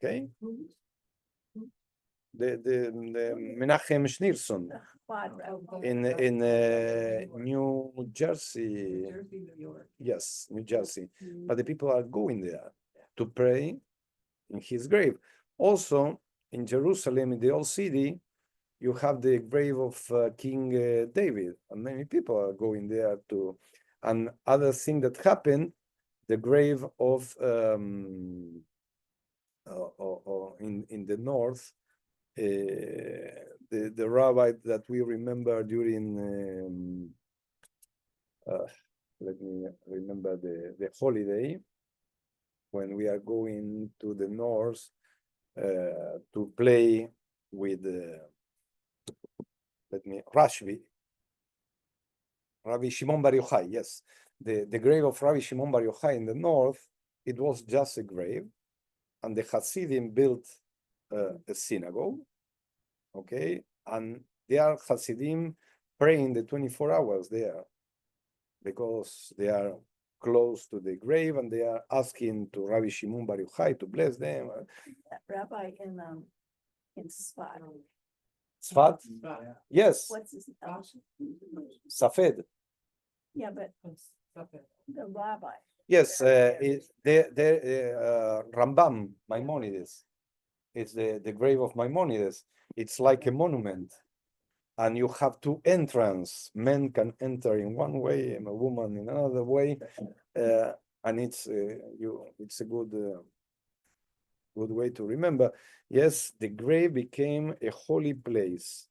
Okay? The Menachem Schneerson in New Jersey. New York. Yes, New Jersey. But the people are going there to pray in his grave. Also, in Jerusalem, in the old city, you have the grave of King David, and many people are going there to. And other thing that happened, the grave of or in the north, the rabbi that we remember during let me remember the holiday when we are going to the north to play with Rabbi Shimon Bar Yochai. Yes, the grave of Rabbi Shimon Bar Yochai in the north, it was just a grave, and the Hasidim built a synagogue. Okay, and they are Hasidim praying the 24 hours there because they are close to the grave and they are asking to Rabbi Shimon Bar Yochai to bless them. That rabbi in Sfat, Tzfat? Yes, what's his, Safed. yeah, but the rabbi. Yes, Rambam, Maimonides. It's the grave of Maimonides. It's like a monument. And you have two entrances. Men can enter in one way and a woman in another way. And it's a good way to remember. Yes, the grave became a holy place.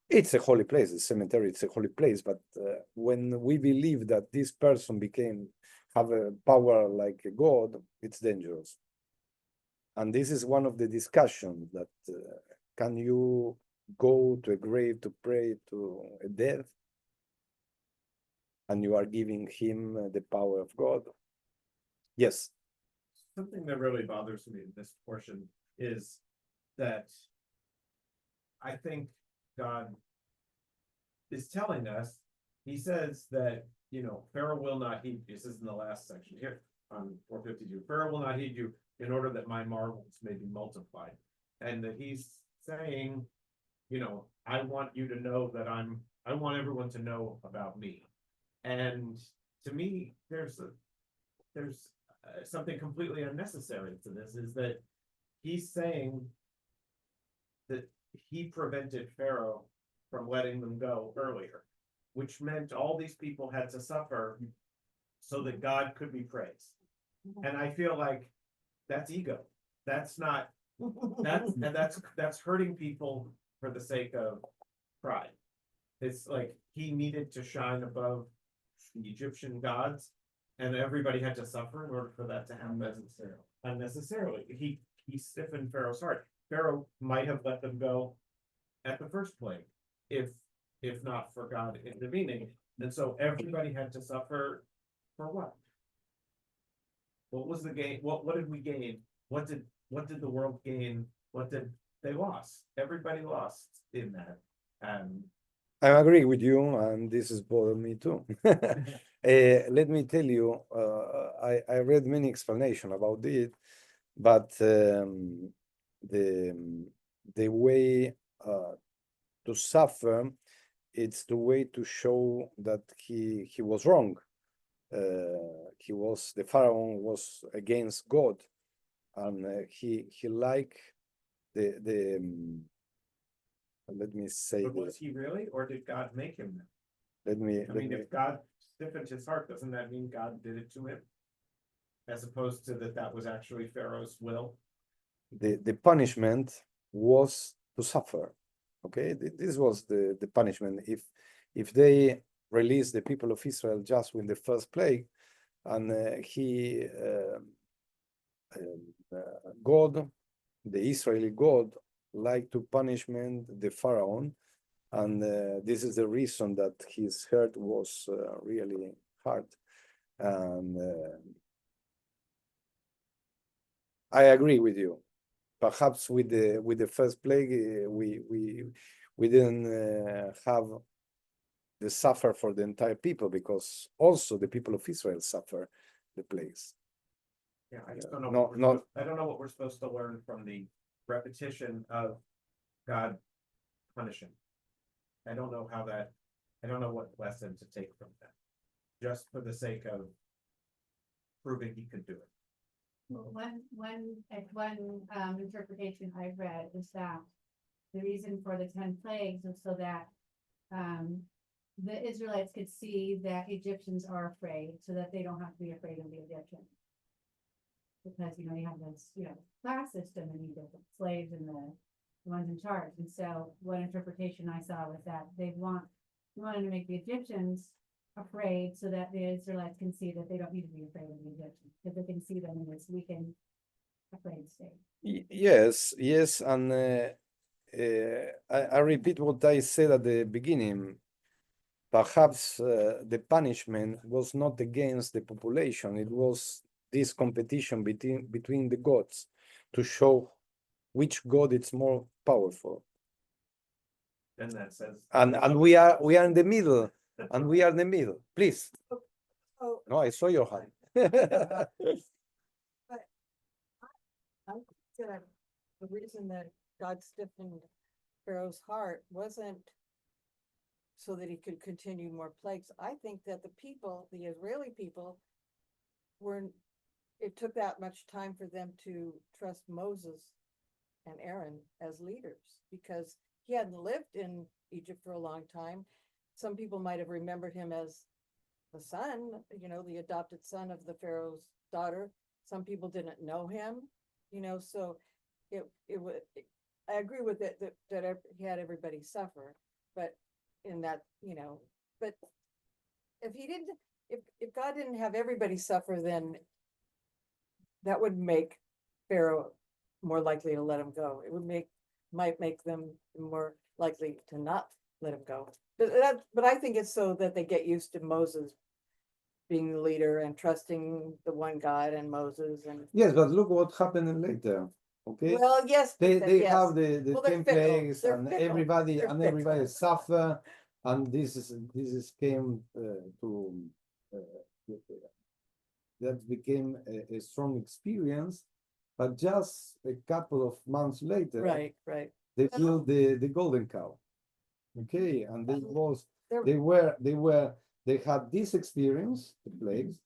It's a holy place, the cemetery, it's a holy place. But when we believe that this person have a power like a God, it's dangerous. And this is one of the discussions that can you go to a grave to pray to a dead and you are giving him the power of God? Yes. Something that really bothers me in this portion is that I think God is telling us, he says that, Pharaoh will not heed you. This is in the last section here on 452. Pharaoh will not heed you in order that my marvels may be multiplied. And that he's saying, I want you to know that I want everyone to know about me. And to me, there's something completely unnecessary to this, is that he's saying that he prevented Pharaoh from letting them go earlier, which meant all these people had to suffer so that God could be praised. And I feel like that's ego. That's not, that's hurting people for the sake of pride. It's like he needed to shine above the Egyptian gods, and everybody had to suffer in order for that to happen. Unnecessarily. He stiffened Pharaoh's heart. Pharaoh might have let them go at the first plague, if not for God intervening. And so everybody had to suffer for what? What was the gain? What did we gain? What did the world gain? What did they lost? Everybody lost in that. I agree with you, and this is bothered me too. Let me tell you, I read many explanations about it, but the way to suffer, it's the way to show that he was wrong. The Pharaoh was against God, and he liked the let me say. But was he really, or did God make him that? If God stiffened his heart, doesn't that mean God did it to him? As opposed to that was actually Pharaoh's will? The punishment was to suffer. Okay, this was the punishment. If they released the people of Israel just with the first plague, and God, the Israeli God, liked to punishment the Pharaoh, and this is the reason that his hurt was really hard. And I agree with you. Perhaps with the first plague, we didn't have the suffer for the entire people, because also the people of Israel suffer the plagues. Yeah, I just don't know. I don't know what we're supposed to learn from the repetition of God punishing. I don't know what lesson to take from that, just for the sake of proving he could do it. One interpretation I've read is that the reason for the 10 plagues was so that the Israelites could see that Egyptians are afraid, so that they don't have to be afraid of the Egyptians. Because, you know, you have this, you know, class system and you get the slaves and the ones in charge. And so one interpretation I saw was that they wanted to make the Egyptians afraid so that the Israelites can see that they don't need to be afraid of the Egyptians, because they can see them in this weakened, afraid state. Yes, yes, and I repeat what I said at the beginning. Perhaps the punishment was not against the population, it was this competition between the gods to show which god is more powerful. Then that says. And we are in the middle, and we are in the middle. Please. Oh. No, I saw your hand. I think that the reason that God stiffened Pharaoh's heart wasn't so that he could continue more plagues. I think that the people, the Israeli people, it took that much time for them to trust Moses and Aaron as leaders, because he hadn't lived in Egypt for a long time. Some people might have remembered him as the son, you know, the adopted son of the Pharaoh's daughter. Some people didn't know him, you know, so I agree with it that he had everybody suffer, but in that, you know, but if God didn't have everybody suffer, then that would make Pharaoh more likely to let him go. It might make them more likely to not let him go. But I think it's so that they get used to Moses being the leader and trusting the one God and Moses and. Yes, but look what happened later. Okay. Well, yes. They yes. have the Well, they're 10 fickle. plagues, They're and fickle. everybody They're suffer, and this came to that became a strong experience. But just a couple of months later, Right. they killed the golden cow. Okay, and they had this experience, the plagues.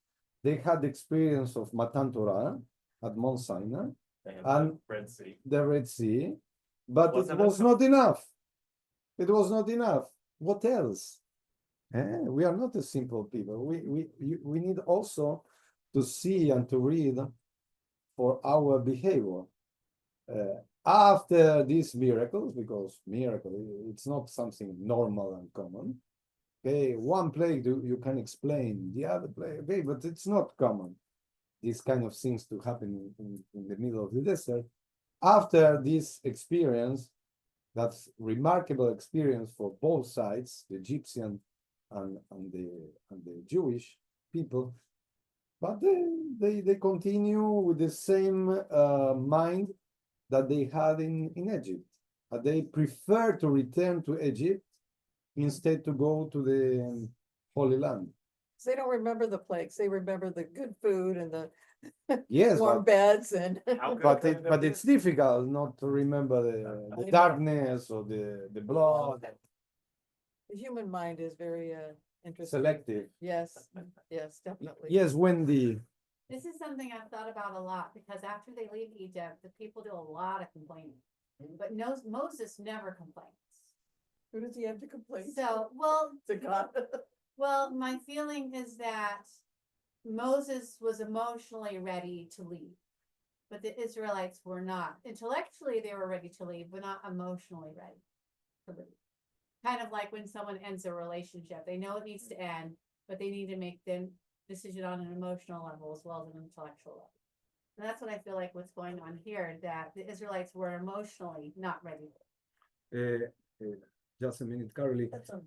They had the experience of Matan Torah at Mount Sinai and Red Sea. the Red Sea, but it Wasn't was enough. not enough. It was not enough. What else? We are not a simple people. We need also to see and to read for our behavior. After these miracles, because miracle, it's not something normal and common. Okay, one plague you can explain, the other plague, okay, but it's not common. These kind of things to happen in the middle of the desert. After this experience, that's remarkable experience for both sides, the Egyptian and the Jewish people, but they continue with the same mind that they had in Egypt. They prefer to return to Egypt instead to go to the Holy Land. So they don't remember the plagues. They remember the good food and the Yes, warm beds and. but it's difficult not to remember I the know. darkness or the blood. The human mind is very interesting. Selective. Yes, definitely. Yes, Wendy. This is something I've thought about a lot, because after they leave Egypt, the people do a lot of complaining. But Moses never complains. Who does he have to complain? So, To God. well, my feeling is that Moses was emotionally ready to leave, but the Israelites were not. Intellectually, they were ready to leave, but not emotionally ready to leave. Kind of like when someone ends a relationship, they know it needs to end, but they need to make the decision on an emotional level as well as an intellectual level. And that's what I feel like what's going on here, that the Israelites were emotionally not ready. Just a minute, Carolee. That's all.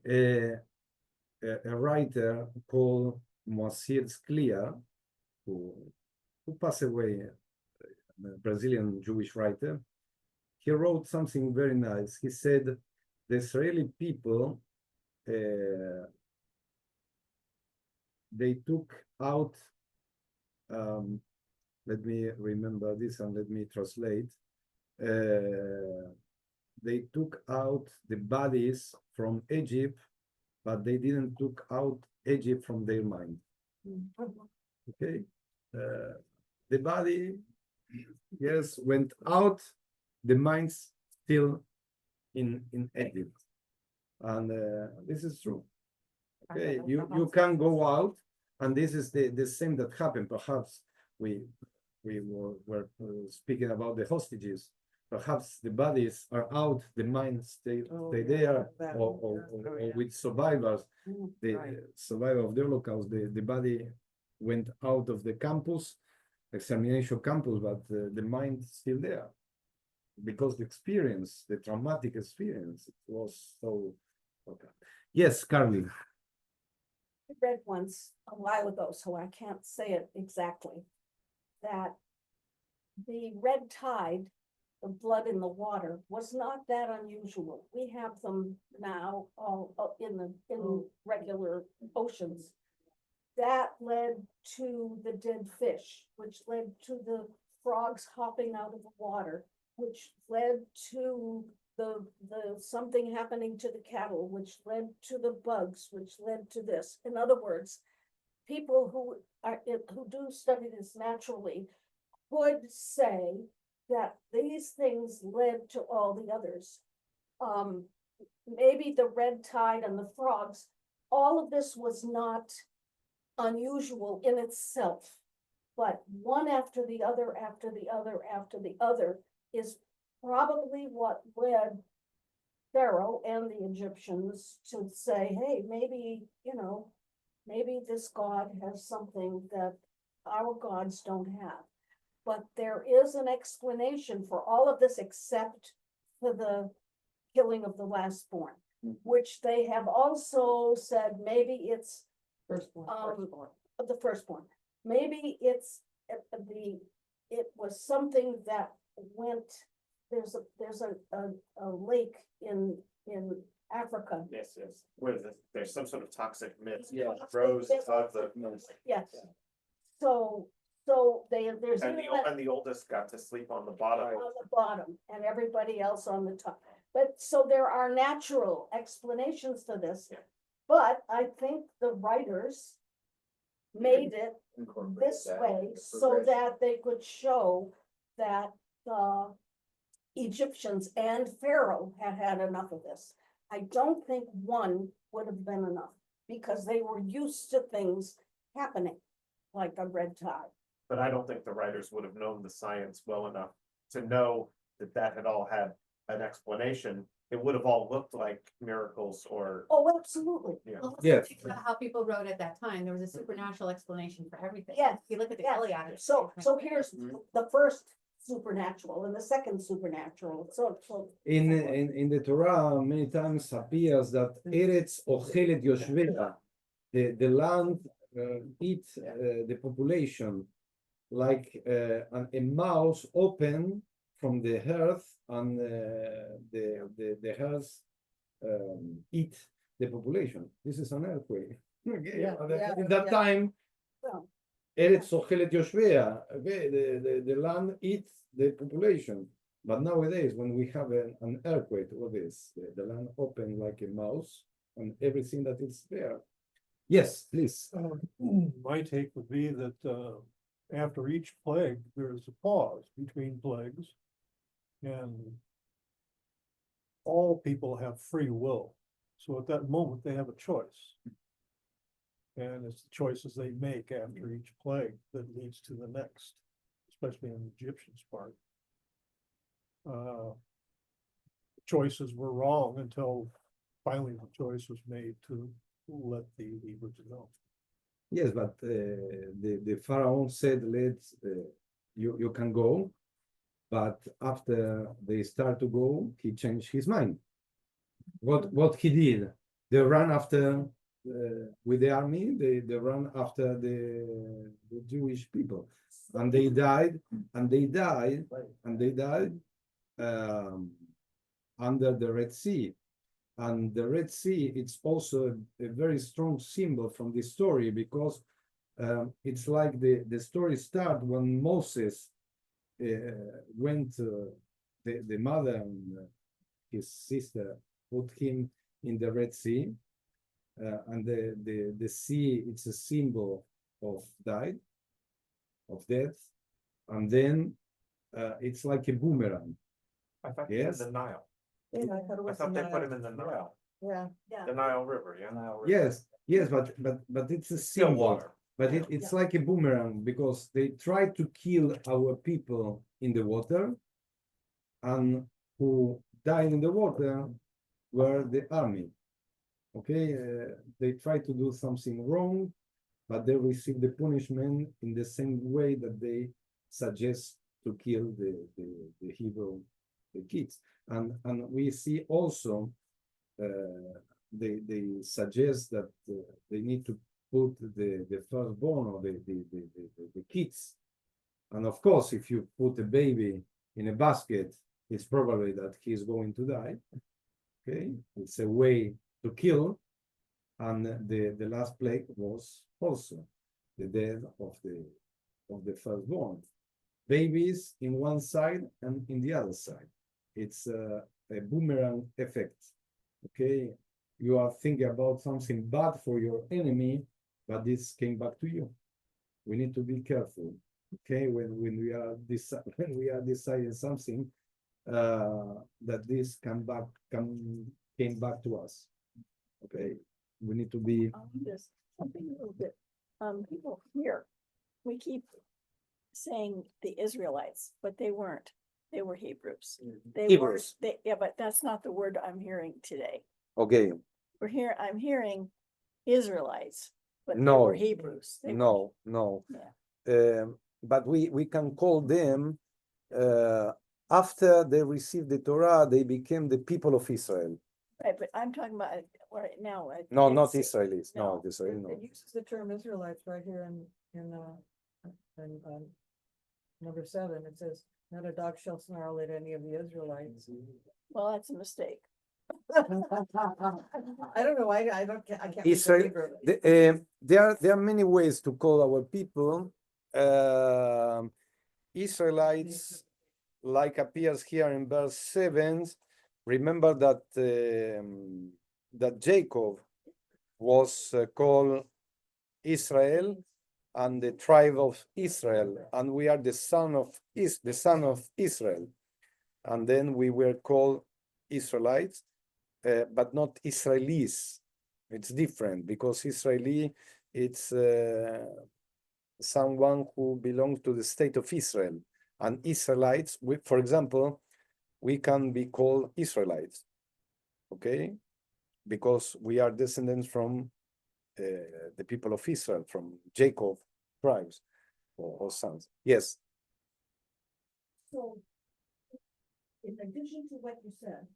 A writer called Moacir Sclia, who passed away, a Brazilian Jewish writer, he wrote something very nice. He said, the Israeli people, they took out, let me remember this and let me translate. They took out the bodies from Egypt, but they didn't took out Egypt from their mind. Okay, the body, yes, went out, the mind's still in Egypt, and this is true. Okay, you can go out, and this is the same that happened. Perhaps we we were speaking about the hostages. Perhaps the bodies are out, the minds stay there, or with survivors. The survivor of the Holocaust, the body went out of the campus, extermination campus, but the mind still there. Because the experience, the traumatic experience, it was so. Okay. Yes, Carly. I read once a while ago, so I can't say it exactly, that the red tide, the blood in the water, was not that unusual. We have them now all in regular oceans. That led to the dead fish, which led to the frogs hopping out of the water, which led to the something happening to the cattle, which led to the bugs, which led to this. In other words, people who do study this naturally would say that these things led to all the others. Maybe the red tide and the frogs, all of this was not unusual in itself, but one after the other, after the other, after the other is probably what led Pharaoh and the Egyptians to say, hey, maybe, maybe this God has something that our gods don't have. But there is an explanation for all of this except for the killing of the lastborn, which they have also said maybe it's Firstborn. of the firstborn. Maybe it's it was something that went, there's a lake in Africa. Yes, where there's some sort of toxic mist. Yeah. Rose of the. Yes. So there's And even that the oldest got to sleep on the bottom. on the bottom and everybody else on the top. But so there are natural explanations to this. Yeah. But I think the writers made it this way so that they could show that the Egyptians and Pharaoh had enough of this. I don't think one would have been enough because they were used to things happening like a red tide. But I don't think the writers would have known the science well enough to know that that had all had an explanation. It would have all looked like miracles or, Oh, absolutely. yeah. Well, let's Yes. think about how people wrote at that time. There was a supernatural explanation for everything. Yes, If you look at the yes. Iliad. So here's the first supernatural and the second supernatural. So In the Torah, many times appears that Eretz Ochelet Yoshvea, the land eats the population, like a mouse open from the earth, and the earth eat the population. This is an earthquake. Okay. In that time, well, Eretz Ochelet Yoshvea, okay, the land eats the population. But nowadays, when we have an earthquake, what is the land open like a mouse and everything that is there? Yes, please. My take would be that after each plague, there's a pause between plagues. And all people have free will. So at that moment, they have a choice. And it's the choices they make after each plague that leads to the next, especially in the Egyptians' part. Choices were wrong until finally the choice was made to let the Hebrews go. Yes, but the Pharaoh said, "Let's you can go," but after they start to go, he changed his mind. What he did? They ran after with the army. They ran after the Jewish people, and they died, and they died, and they died under the Red Sea. And the Red Sea, it's also a very strong symbol from this story, because it's like the story starts when Moses went, the mother and his sister put him in the Red Sea, and the sea, it's a symbol of death, and then it's like a boomerang. I thought Yes. the Nile. Yeah, I thought it I was thought the they put Nile. him in the Nile, Yeah, yeah. the Nile River, yeah. Yes, but it's a Still symbol. water. But it's like a boomerang because they try to kill our people in the water, and who died in the water were the army. Okay, they try to do something wrong, but they receive the punishment in the same way that they suggest to kill the Hebrew the kids. And we see also they suggest that they need to put the firstborn or the kids. And of course, if you put a baby in a basket, it's probably that he's going to die. Okay, it's a way to kill. And the last plague was also the death of the firstborn. Babies in one side and in the other side. It's a boomerang effect. Okay, you are thinking about something bad for your enemy, but this came back to you. We need to be careful. Okay, when we are deciding something, that this came back to us. Okay, we need to be. Just something a little bit, people here, we keep saying the Israelites, but they weren't. They were Hebrews. They weren't, Hebrews. yeah, but that's not the word I'm hearing today. Okay, I'm hearing Israelites, but they No. were Hebrews. They were- no. Yeah. But we can call them, after they received the Torah, they became the people of Israel. Right, but I'm talking about right now. No, not it's- Israelis. No, no. Israel, no. It uses the term Israelites right here in number 7. It says, not a dog shall snarl at any of the Israelites. Well, that's a mistake. I don't know, I can't. Israel, there are many ways to call our people. Israelites, like appears here in verse 7. Remember that that Jacob was called Israel and the tribe of Israel, and we are the son of Israel, and then we were called Israelites, but not Israelis. It's different because Israeli, it's someone who belongs to the state of Israel, and Israelites, for example, we can be called Israelites, okay, because we are descendants from the people of Israel, from Jacob tribes or sons. Yes. So, in addition to what you said,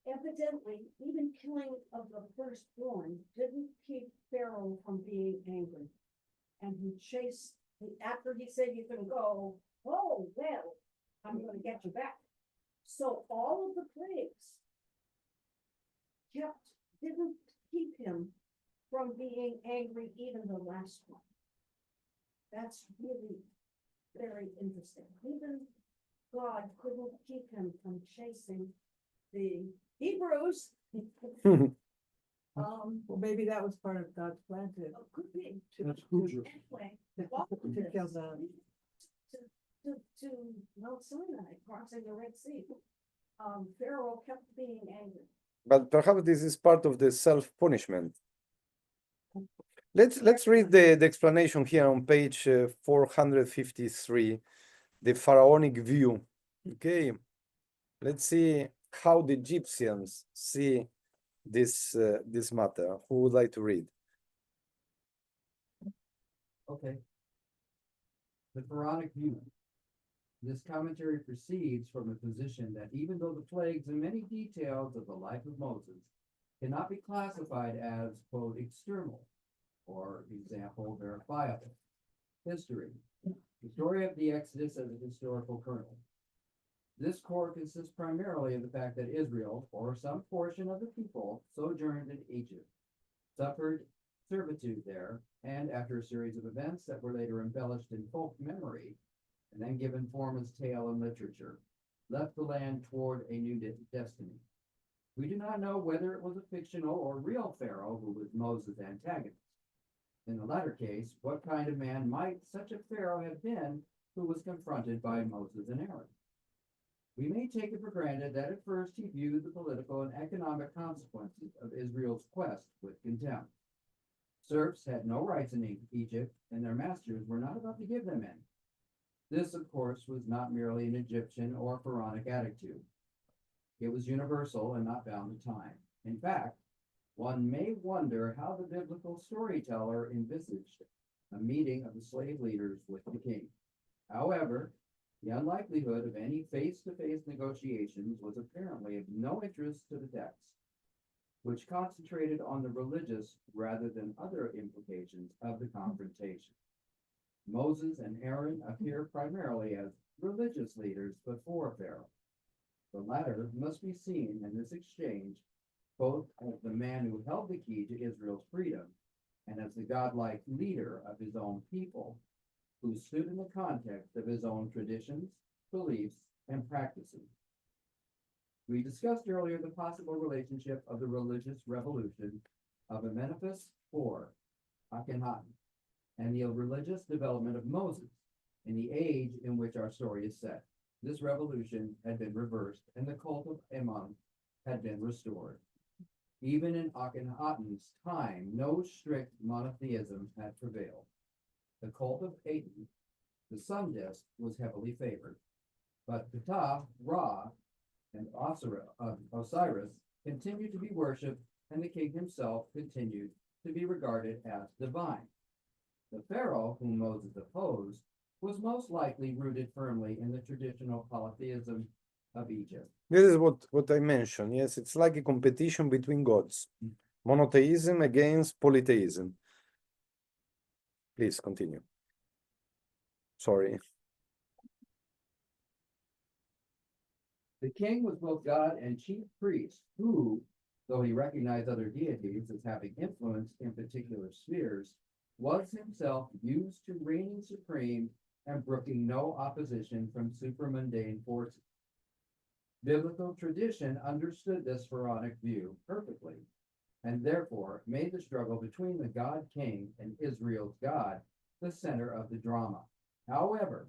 evidently, even killing of the firstborn didn't keep Pharaoh from being angry. And he chased, after he said, you can go, oh, well, I'm gonna get you back. So all of the plagues didn't keep him from being angry, even the last one. That's really very interesting. Even God couldn't keep him from chasing the Hebrews. Well, maybe that was part of God's plan Could be. That's Hoosier. Anyway, to kill the. to Mount Sinai, crossing the Red Sea. Pharaoh kept being angry. But perhaps this is part of the self-punishment. Let's read the explanation here on page 453, the pharaonic view. Okay, let's see how the Egyptians see this matter. Who would like to read? Okay. The Quranic view. This commentary proceeds from the position that even though the plagues and many details of the life of Moses cannot be classified as, quote, external, or example, verifiable history, the story of the Exodus as a historical kernel. This core consists primarily of the fact that Israel, or some portion of the people, sojourned in Egypt, suffered servitude there, and after a series of events that were later embellished in folk memory, and then given form as tale and literature, left the land toward a new destiny. We do not know whether it was a fictional or real Pharaoh who was Moses' antagonist. In the latter case, what kind of man might such a Pharaoh have been who was confronted by Moses and Aaron? We may take it for granted that at first he viewed the political and economic consequences of Israel's quest with contempt. Serfs had no rights in Egypt, and their masters were not about to give them any. This, of course, was not merely an Egyptian or Pharaonic attitude. It was universal and not bound to time. In fact, one may wonder how the biblical storyteller envisaged a meeting of the slave leaders with the king. However, the unlikelihood of any face-to-face negotiations was apparently of no interest to the text, which concentrated on the religious rather than other implications of the confrontation. Moses and Aaron appear primarily as religious leaders before Pharaoh. The latter must be seen in this exchange both as the man who held the key to Israel's freedom and as the godlike leader of his own people, who stood in the context of his own traditions, beliefs, and practices. We discussed earlier the possible relationship of the religious revolution of Amenephis IV, Akhenaten, and the religious development of Moses in the age in which our story is set. This revolution had been reversed and the cult of Ammon had been restored. Even in Akhenaten's time, no strict monotheism had prevailed. The cult of Aten, the sun disk, was heavily favored, but Ptah, Ra, and Osiris continued to be worshipped, and the king himself continued to be regarded as divine. The pharaoh whom Moses opposed was most likely rooted firmly in the traditional polytheism of Egypt. This is what I mentioned. Yes, it's like a competition between gods. Monotheism against polytheism. Please continue. Sorry. The king was both god and chief priest, who, though he recognized other deities as having influence in particular spheres, was himself used to reigning supreme and brooking no opposition from supramundane forces. Biblical tradition understood this Pharaonic view perfectly, and therefore made the struggle between the God King and Israel's God the center of the drama. However,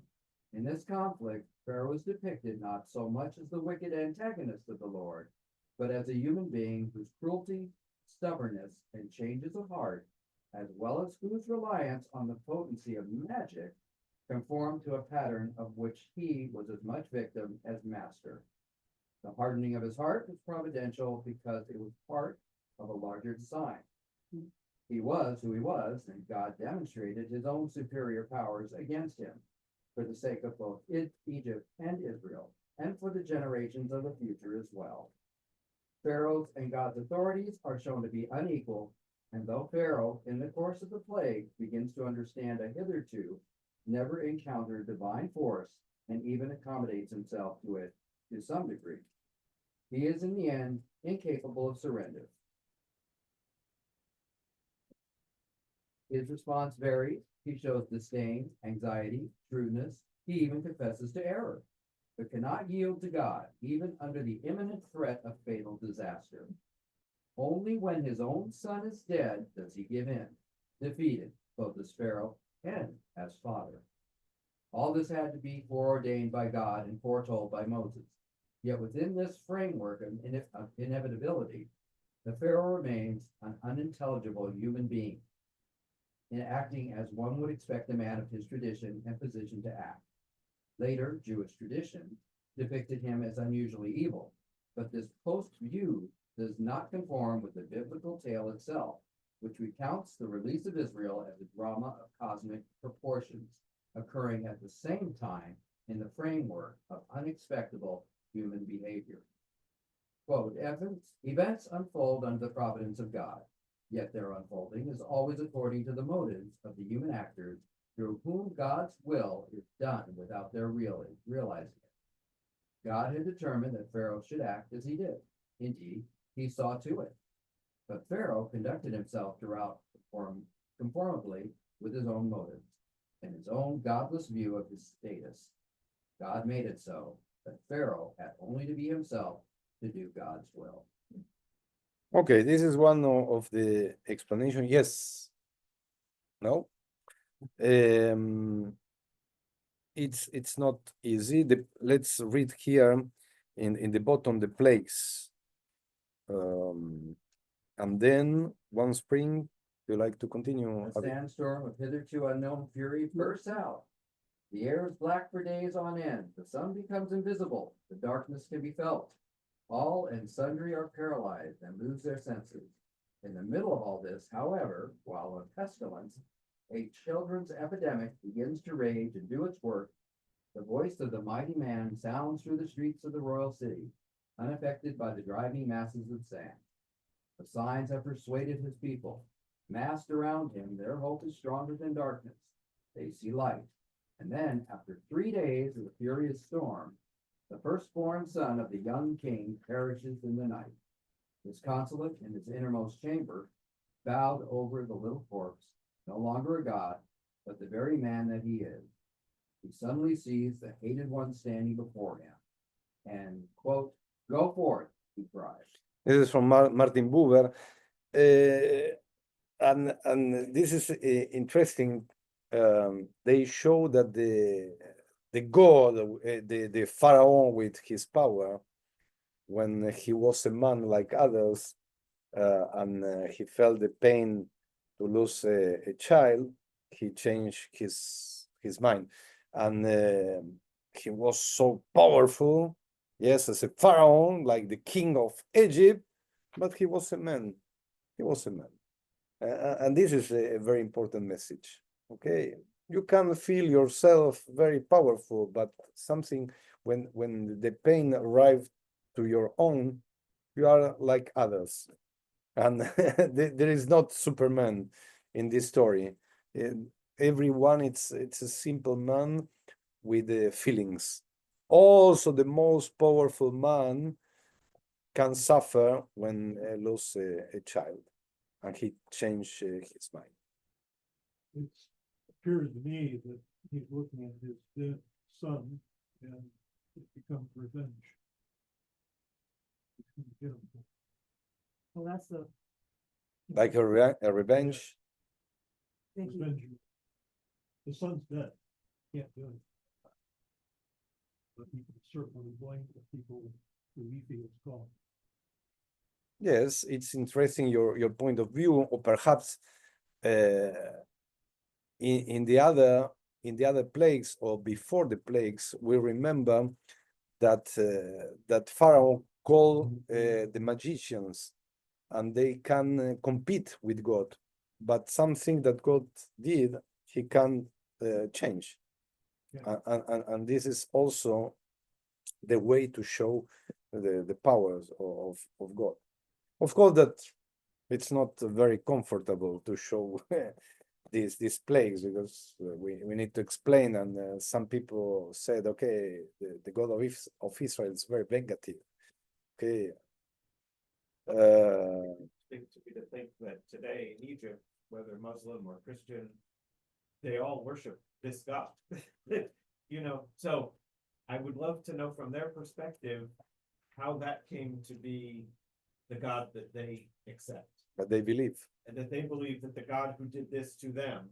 in this conflict, Pharaoh is depicted not so much as the wicked antagonist of the Lord, but as a human being whose cruelty, stubbornness, and changes of heart, as well as whose reliance on the potency of magic, conformed to a pattern of which he was as much victim as master. The hardening of his heart was providential because it was part of a larger design. He was who he was, and God demonstrated his own superior powers against him for the sake of both Egypt and Israel, and for the generations of the future as well. Pharaoh's and God's authorities are shown to be unequal, and though Pharaoh, in the course of the plague, begins to understand a hitherto never encountered divine force and even accommodates himself to it to some degree, he is in the end incapable of surrender. His response varies. He shows disdain, anxiety, shrewdness. He even confesses to error, but cannot yield to God, even under the imminent threat of fatal disaster. Only when his own son is dead does he give in, defeated both as Pharaoh and as father. All this had to be foreordained by God and foretold by Moses. Yet within this framework of inevitability, the Pharaoh remains an unintelligible human being, in acting as one would expect a man of his tradition and position to act. Later, Jewish tradition depicted him as unusually evil, but this post-view does not conform with the biblical tale itself, which recounts the release of Israel as a drama of cosmic proportions, occurring at the same time in the framework of unexpectable human behavior. Quote, events unfold under the providence of God, yet their unfolding is always according to the motives of the human actors through whom God's will is done without their realizing it. God had determined that Pharaoh should act as he did. Indeed, he saw to it. But Pharaoh conducted himself throughout conformably with his own motives and his own godless view of his status. God made it so that Pharaoh had only to be himself to do God's will. Okay, this is one of the explanation. Yes. No. It's not easy. Let's read here in the bottom the plagues. And then one spring you like to continue? A sandstorm of hitherto unknown fury bursts out. The air is black for days on end. The sun becomes invisible. The darkness can be felt. All and sundry are paralyzed and lose their senses. In the middle of all this, however, while a pestilence, a children's epidemic begins to rage and do its work, the voice of the mighty man sounds through the streets of the royal city, unaffected by the driving masses of sand. The signs have persuaded his people. Massed around him, their hope is stronger than darkness. They see light. And then, after 3 days of the furious storm, the firstborn son of the young king perishes in the night. Disconsolate in his innermost chamber, bowed over the little corpse, no longer a god, but the very man that he is. He suddenly sees the hated one standing before him. And, quote, "Go forth," he cries. This is from Martin Buber. And this is interesting. They show that the god, the pharaoh with his power, when he was a man like others, and he felt the pain to lose a child, he changed his mind, and he was so powerful. Yes, as a pharaoh, like the king of Egypt, but he was a man. He was a man. And this is a very important message. Okay, you can feel yourself very powerful, but something when the pain arrives to your own, you are like others. And there is not Superman in this story. Everyone, it's a simple man with feelings. Also, the most powerful man can suffer when lose a child, and he changed his mind. It appears to me that he's looking at his dead son and it becomes revenge. He's gonna get him. Well, that's the. Like a revenge. Revenge. The son's dead. Can't do it. But he can certainly blame the people who he feels called. Yes, it's interesting your point of view, or perhaps in the other plagues or before the plagues, we remember that that Pharaoh called the magicians, and they can compete with God, but something that God did, he can change. Yeah. And this is also the way to show the powers of God. Of course, that it's not very comfortable to show these plagues, because we need to explain, and some people said, okay, the God of Israel is very vengative. Okay. To think that today in Egypt, whether Muslim or Christian, they all worship this God. You know, so I would love to know from their perspective how that came to be the God that they accept. But they believe. And that they believe that the God who did this to them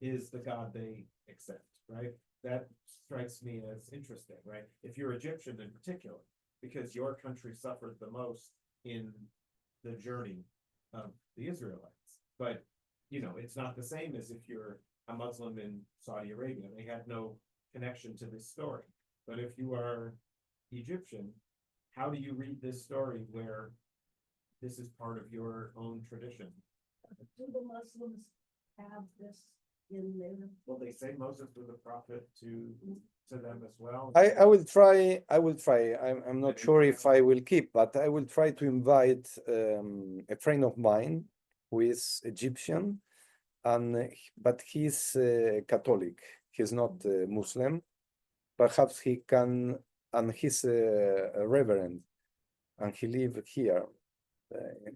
is the God they accept, right? That strikes me as interesting, right? If you're Egyptian in particular, because your country suffered the most in the journey of the Israelites. But, you know, it's not the same as if you're a Muslim in Saudi Arabia. They had no connection to this story. But if you are Egyptian, how do you read this story where this is part of your own tradition? Do the Muslims have this in there? Well, they say Moses was a prophet to them as well. I will try. I'm not sure if I will keep, but I will try to invite a friend of mine who is Egyptian, and but he's Catholic. He's not Muslim. Perhaps he can, and he's a reverend, and he lives here.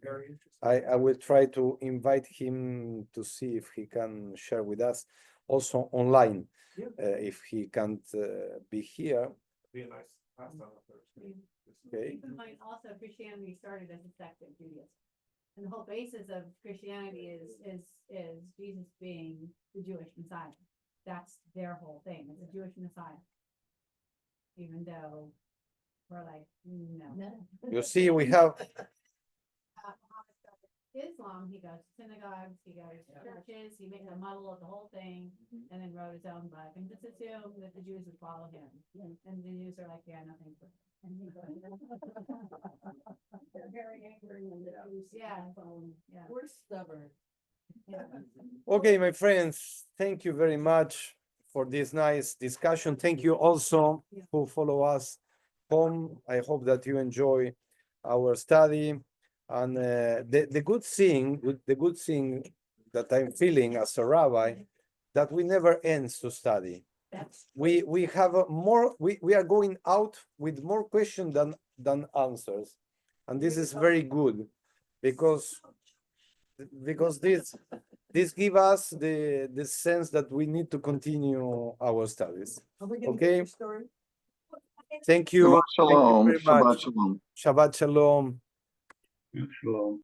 Very interesting. I will try to invite him to see if he can share with us, also online. Yeah. If he can't be here. Be a nice pass on the Thursday. Okay. Keep in mind also Christianity started as a sect of Judaism. And the whole basis of Christianity is Jesus being the Jewish Messiah. That's their whole thing. It's a Jewish Messiah. Even though we're like, no. You see, we have Islam, he goes to synagogues, he goes to churches, he made a model of the whole thing, and then wrote his own book, and just assumed that the Jews would follow him. And the Jews are like, yeah, nothing for They're very angry when the Jews Yeah. phone. yeah. We're stubborn. Okay, my friends, thank you very much for this nice discussion. Thank you also who follow us home. I hope that you enjoy our study. And the good thing that I'm feeling as a rabbi, that we never ends to study. That's We have we are going out with more questions than answers, and this is very good because this give us the sense that we need to continue our studies. Okay. Thank you. Shabbat Thank you shalom. very Shabbat much. shalom. Shabbat shalom. Shalom.